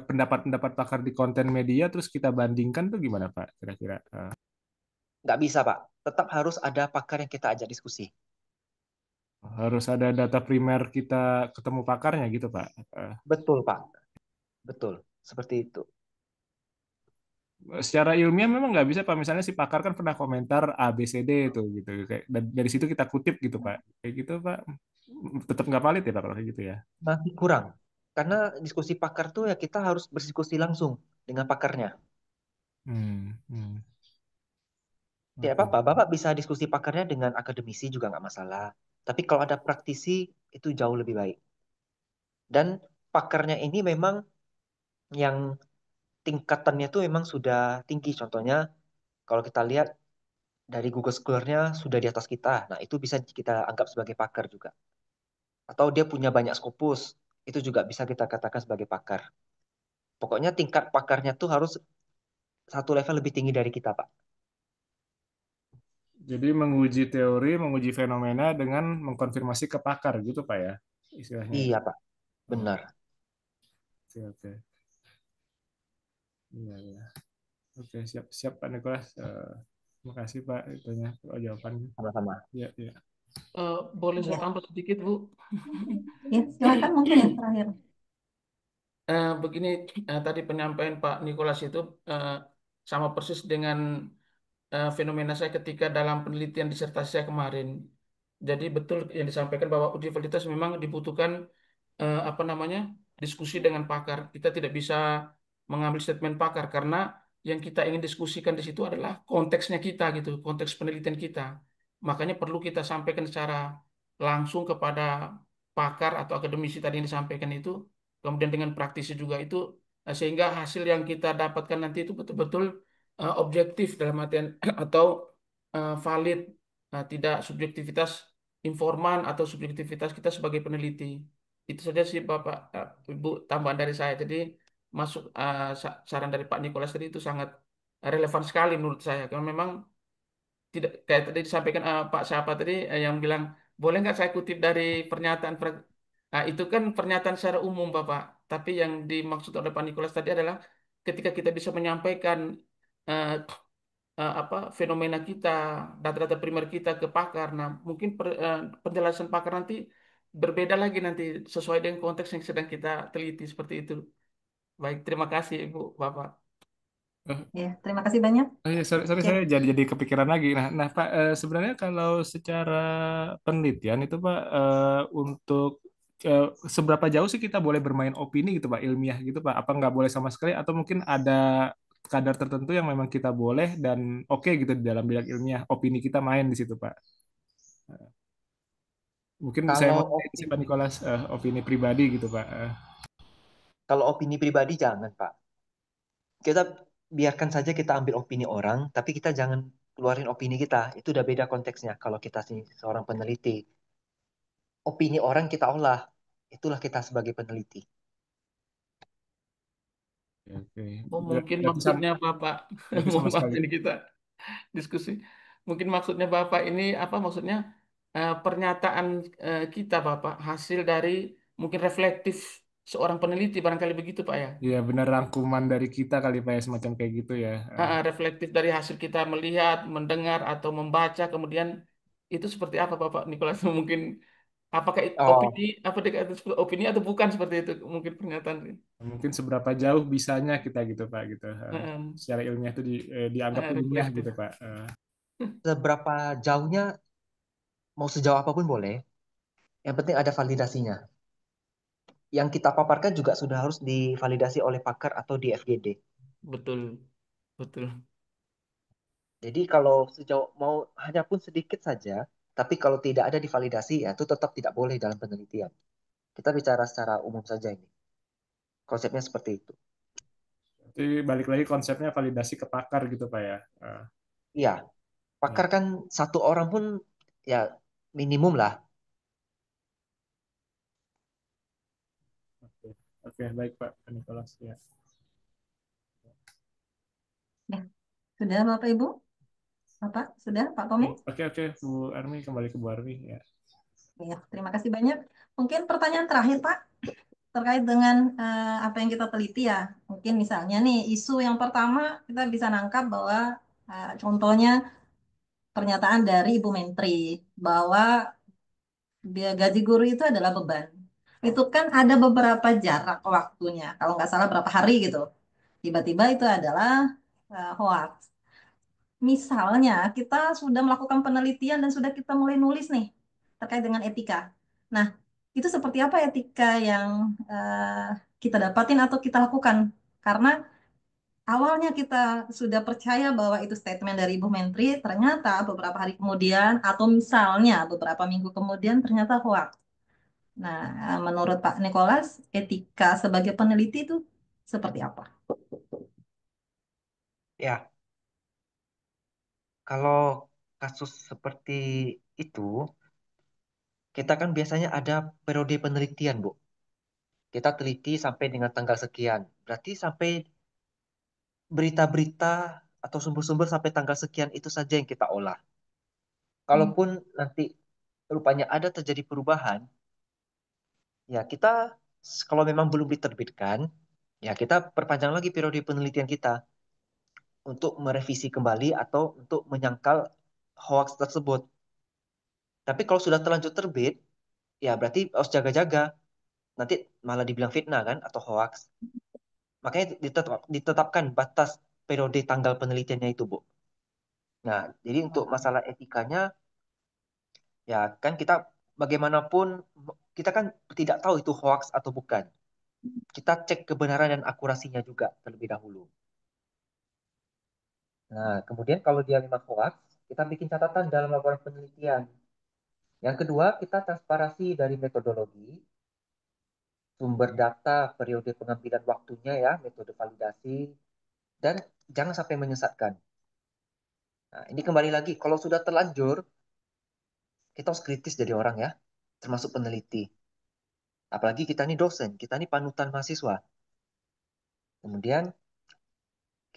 pendapat-pendapat pakar di konten media terus kita bandingkan tuh gimana Pak kira-kira? Nggak bisa, Pak. Tetap harus ada pakar yang kita ajak diskusi. Harus ada data primer kita ketemu pakarnya gitu Pak. Betul, Pak. Betul. Seperti itu. Secara ilmiah memang nggak bisa Pak. Misalnya si pakar kan pernah komentar A, B, C, D itu gitu. Kayak, dari situ kita kutip gitu Pak. Kayak gitu Pak. Tetap nggak valid ya Pak kalau kayak gitu ya. Masih kurang. Karena diskusi pakar tuh ya kita harus berdiskusi langsung dengan pakarnya. Hmm, hmm, Tidak oke. apa-apa, Bapak bisa diskusi pakarnya dengan akademisi juga nggak masalah. Tapi kalau ada praktisi, itu jauh lebih baik. Dan pakarnya ini memang yang tingkatannya tuh memang sudah tinggi. Contohnya, kalau kita lihat dari Google Scholar-nya sudah di atas kita. Nah, itu bisa kita anggap sebagai pakar juga. Atau dia punya banyak Scopus, itu juga bisa kita katakan sebagai pakar. Pokoknya tingkat pakarnya tuh harus satu level lebih tinggi dari kita, Pak. Jadi menguji teori, menguji fenomena dengan mengkonfirmasi ke pakar gitu Pak ya istilahnya. Iya, Pak. Oh, Benar. oke oke. Iya iya. Oke siap siap Pak Nikolas. Terima kasih Pak itunya jawabannya. Sama-sama. Iya iya. Boleh saya Ya, tambah sedikit, Bu? ya silakan mungkin yang terakhir. Begini, tadi penyampaian Pak Nikolas itu eh, sama persis dengan fenomena saya ketika dalam penelitian disertasi saya kemarin. Jadi betul yang disampaikan bahwa uji validitas memang dibutuhkan apa namanya diskusi dengan pakar. Kita tidak bisa mengambil statement pakar karena yang kita ingin diskusikan di situ adalah konteksnya kita gitu, konteks penelitian kita. Makanya perlu kita sampaikan secara langsung kepada pakar atau akademisi tadi yang disampaikan itu, kemudian dengan praktisi juga itu, sehingga hasil yang kita dapatkan nanti itu betul-betul objektif dalam artian atau valid, tidak subjektivitas informan atau subjektivitas kita sebagai peneliti. Itu saja sih Bapak, Ibu tambahan dari saya. Jadi masuk saran dari Pak Nikolas tadi itu sangat relevan sekali menurut saya. Karena memang tidak kayak tadi disampaikan Pak siapa tadi yang bilang boleh nggak saya kutip dari pernyataan itu kan pernyataan secara umum Bapak. Tapi yang dimaksud oleh Pak Nikolas tadi adalah ketika kita bisa menyampaikan eh, apa fenomena kita, data-data primer kita ke pakar. Nah, mungkin penjelasan pakar nanti berbeda lagi nanti sesuai dengan konteks yang sedang kita teliti seperti itu. Baik, terima kasih Ibu, Bapak. Ya, terima kasih banyak. Oh iya, sorry, Oke. saya jadi kepikiran lagi. Nah Pak, sebenarnya kalau secara penelitian itu Pak, untuk eh, seberapa jauh sih kita boleh bermain opini gitu Pak, ilmiah gitu Pak? Apa nggak boleh sama sekali? Atau mungkin ada kadar tertentu yang memang kita boleh dan oke gitu di dalam bidang ilmiah, opini kita main di situ Pak? Mungkin saya Kalau mau tanya sih opini, Pak Nikolas, opini pribadi gitu Pak. kalau opini pribadi jangan, Pak. Kita biarkan saja kita ambil opini orang, tapi kita jangan keluarin opini kita. Itu udah beda konteksnya kalau kita sih seorang peneliti. opini orang kita olah. Itulah kita sebagai peneliti. Oke. Oh, mungkin Berarti sama, maksudnya Bapak, berarti mohon sama maaf sekali. ini kita diskusi. Mungkin maksudnya Bapak ini apa maksudnya pernyataan kita Bapak hasil dari mungkin reflektif seorang peneliti barangkali begitu Pak ya. Iya, benar rangkuman dari kita kali Pak ya, semacam kayak gitu ya. Reflektif dari hasil kita melihat, mendengar atau membaca kemudian itu seperti apa Bapak Nikolas mungkin apakah opini Oh, apa dikatakan opini atau bukan seperti itu mungkin pernyataan. Mungkin seberapa jauh bisanya kita gitu Pak gitu. Heeh. Secara ilmiah itu dianggap ilmiah Reflektif. gitu Pak. seberapa jauhnya, mau sejauh apapun boleh. Yang penting ada validasinya. Yang kita paparkan juga sudah harus divalidasi oleh pakar atau di FGD. Betul, betul. Jadi kalau sejauh mau hanya pun sedikit saja, tapi kalau tidak ada divalidasi ya itu tetap tidak boleh dalam penelitian. Kita bicara secara umum saja ini. Konsepnya seperti itu. Jadi balik lagi konsepnya validasi ke pakar gitu Pak ya. Iya, Ya. pakar kan satu orang pun ya minimum lah. Oke, oke baik Pak Nikolas ya. Ya, sudah Bapak Ibu? Bapak, sudah Pak Tommy? Oke oke Bu Armi, kembali ke Bu Armi ya. Ya, terima kasih banyak. Mungkin pertanyaan terakhir Pak, terkait dengan apa yang kita teliti ya. Mungkin misalnya nih, isu yang pertama kita bisa nangkap bahwa contohnya pernyataan dari Ibu Menteri bahwa gaji guru itu adalah beban. Itu kan ada beberapa jarak waktunya, kalau nggak salah berapa hari gitu. Tiba-tiba itu adalah hoax. Misalnya kita sudah melakukan penelitian dan sudah kita mulai nulis nih terkait dengan etika. Nah, itu seperti apa etika yang kita dapatin atau kita lakukan? Karena awalnya kita sudah percaya bahwa itu statement dari Ibu Menteri, ternyata beberapa hari kemudian atau misalnya beberapa minggu kemudian ternyata hoax. Nah, menurut Pak Nicholas, etika sebagai peneliti itu seperti apa? Ya, kalau kasus seperti itu, kita kan biasanya ada periode penelitian, Bu. Kita teliti sampai dengan tanggal sekian. Berarti sampai berita-berita atau sumber-sumber sampai tanggal sekian itu saja yang kita olah. Hmm. Kalaupun nanti rupanya ada terjadi perubahan, ya kita kalau memang belum diterbitkan, ya kita perpanjang lagi periode penelitian kita untuk merevisi kembali atau untuk menyangkal hoax tersebut. Tapi kalau sudah terlanjur terbit, ya berarti harus jaga-jaga. Nanti malah dibilang fitnah kan atau hoax. Makanya ditetapkan batas periode tanggal penelitiannya itu, Bu. Nah, jadi untuk masalah etikanya, ya kan kita bagaimanapun kita kan tidak tahu itu hoax atau bukan. Kita cek kebenaran dan akurasinya juga terlebih dahulu. Nah, kemudian kalau dia memang hoax, kita bikin catatan dalam laporan penelitian. Yang kedua, kita transparansi dari metodologi, sumber data, periode pengambilan waktunya ya, metode validasi, dan jangan sampai menyesatkan. Nah, ini kembali lagi, kalau sudah terlanjur, kita harus kritis jadi orang ya, termasuk peneliti. Apalagi kita ini dosen, kita ini panutan mahasiswa. Kemudian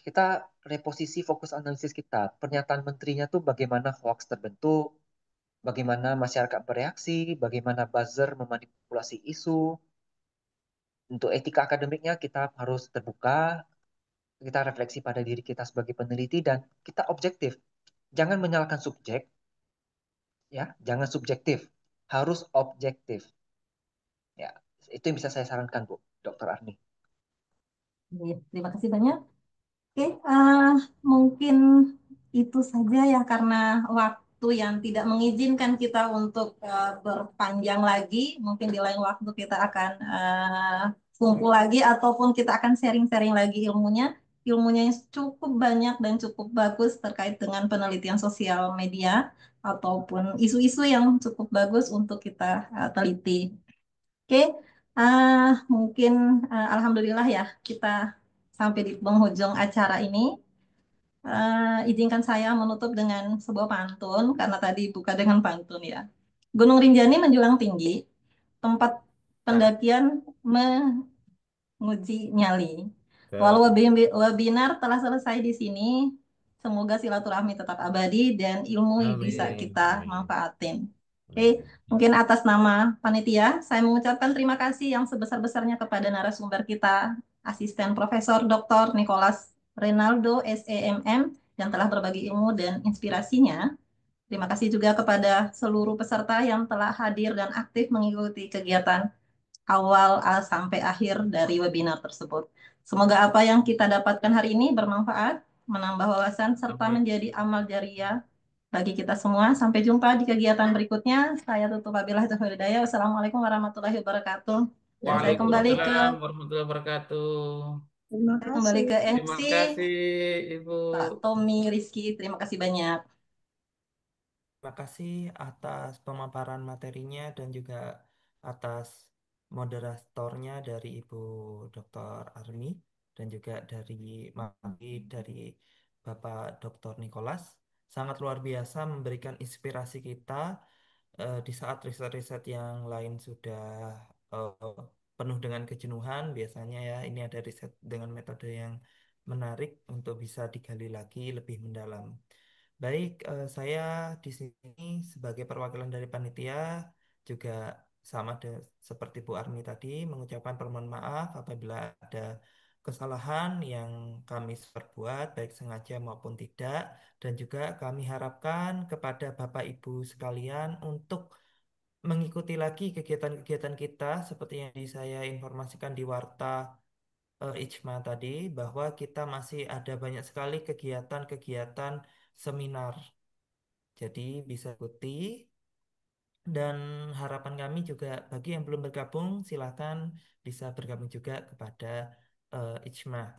kita reposisi fokus analisis kita. Pernyataan menterinya tuh bagaimana hoax terbentuk, bagaimana masyarakat bereaksi, bagaimana buzzer memanipulasi isu. Untuk etika akademiknya kita harus terbuka, kita refleksi pada diri kita sebagai peneliti dan kita objektif. Jangan menyalahkan subjek, ya, jangan subjektif, harus objektif. Ya, itu yang bisa saya sarankan, Bu, Dokter Arni. Iya, terima kasih banyak. Oke, mungkin itu saja ya karena waktu yang tidak mengizinkan kita untuk berpanjang lagi. Mungkin di lain waktu kita akan kumpul lagi ataupun kita akan sharing-sharing lagi ilmunya. Ilmunya yang cukup banyak dan cukup bagus terkait dengan penelitian sosial media ataupun isu-isu yang cukup bagus untuk kita teliti. Oke, mungkin alhamdulillah ya kita sampai di penghujung acara ini. Izinkan saya menutup dengan sebuah pantun karena tadi buka dengan pantun ya. Gunung Rinjani menjulang tinggi, tempat Nah, pendakian menguji nyali. Walau betul. webinar telah selesai di sini, semoga silaturahmi tetap abadi dan ilmu bisa Amin. kita Amin. manfaatin. Oke, Amin. mungkin atas nama panitia, saya mengucapkan terima kasih yang sebesar-besarnya kepada narasumber kita, Asisten Profesor Dr. Nicholas Renaldo, SEMM, yang telah berbagi ilmu dan inspirasinya. Terima kasih juga kepada seluruh peserta yang telah hadir dan aktif mengikuti kegiatan awal sampai akhir dari webinar tersebut. Semoga apa yang kita dapatkan hari ini bermanfaat, menambah wawasan, serta Amin. menjadi amal jariah bagi kita semua. Sampai jumpa di kegiatan berikutnya. Saya tutup wabillahi taufiq hidayah. Wassalamualaikum warahmatullahi wabarakatuh. Dan saya kembali ke Waalaikumsalam warahmatullahi wabarakatuh. Terima saya kembali kasih. ke Terima MC kasih, Ibu. Pak Tommy Rizky. Terima kasih banyak. Terima kasih atas pemaparan materinya dan juga atas moderatornya dari Ibu Dr. Armi dan juga dari Bapak Dr. Nicholas. Sangat luar biasa memberikan inspirasi kita di saat riset-riset yang lain sudah penuh dengan kejenuhan. Biasanya ya ini ada riset dengan metode yang menarik untuk bisa digali lagi lebih mendalam. Baik, saya di sini sebagai perwakilan dari panitia juga seperti Bu Armi tadi mengucapkan permohonan maaf apabila ada kesalahan yang kami perbuat baik sengaja maupun tidak dan juga kami harapkan kepada Bapak Ibu sekalian untuk mengikuti lagi kegiatan-kegiatan kita seperti yang saya informasikan di Warta Ijma tadi bahwa kita masih ada banyak sekali kegiatan-kegiatan seminar. Jadi bisa ikuti dan harapan kami juga bagi yang belum bergabung silakan bisa bergabung juga kepada Ijma.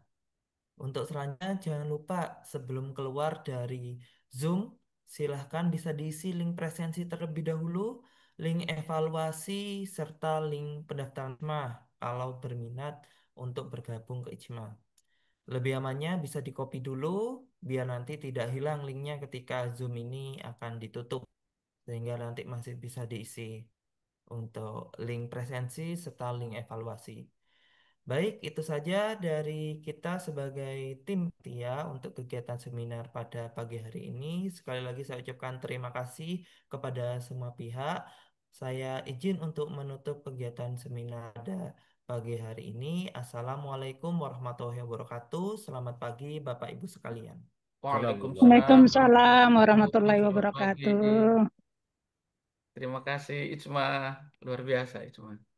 Untuk selanjutnya jangan lupa sebelum keluar dari Zoom silahkan bisa diisi link presensi terlebih dahulu, link evaluasi serta link pendaftaran Ijma kalau berminat untuk bergabung ke Ijma. Lebih amannya bisa di-copy dulu biar nanti tidak hilang linknya ketika Zoom ini akan ditutup sehingga nanti masih bisa diisi untuk link presensi serta link evaluasi. Baik, itu saja dari kita sebagai tim Tia untuk kegiatan seminar pada pagi hari ini. Sekali lagi saya ucapkan terima kasih kepada semua pihak. Saya izin untuk menutup kegiatan seminar pada pagi hari ini. Assalamualaikum warahmatullahi wabarakatuh. Selamat pagi Bapak Ibu sekalian. Waalaikumsalam Waalaikumsalam warahmatullahi wabarakatuh. warahmatullahi Selamat pagi. wabarakatuh. Terima kasih, Ijma. Luar biasa, Ijma.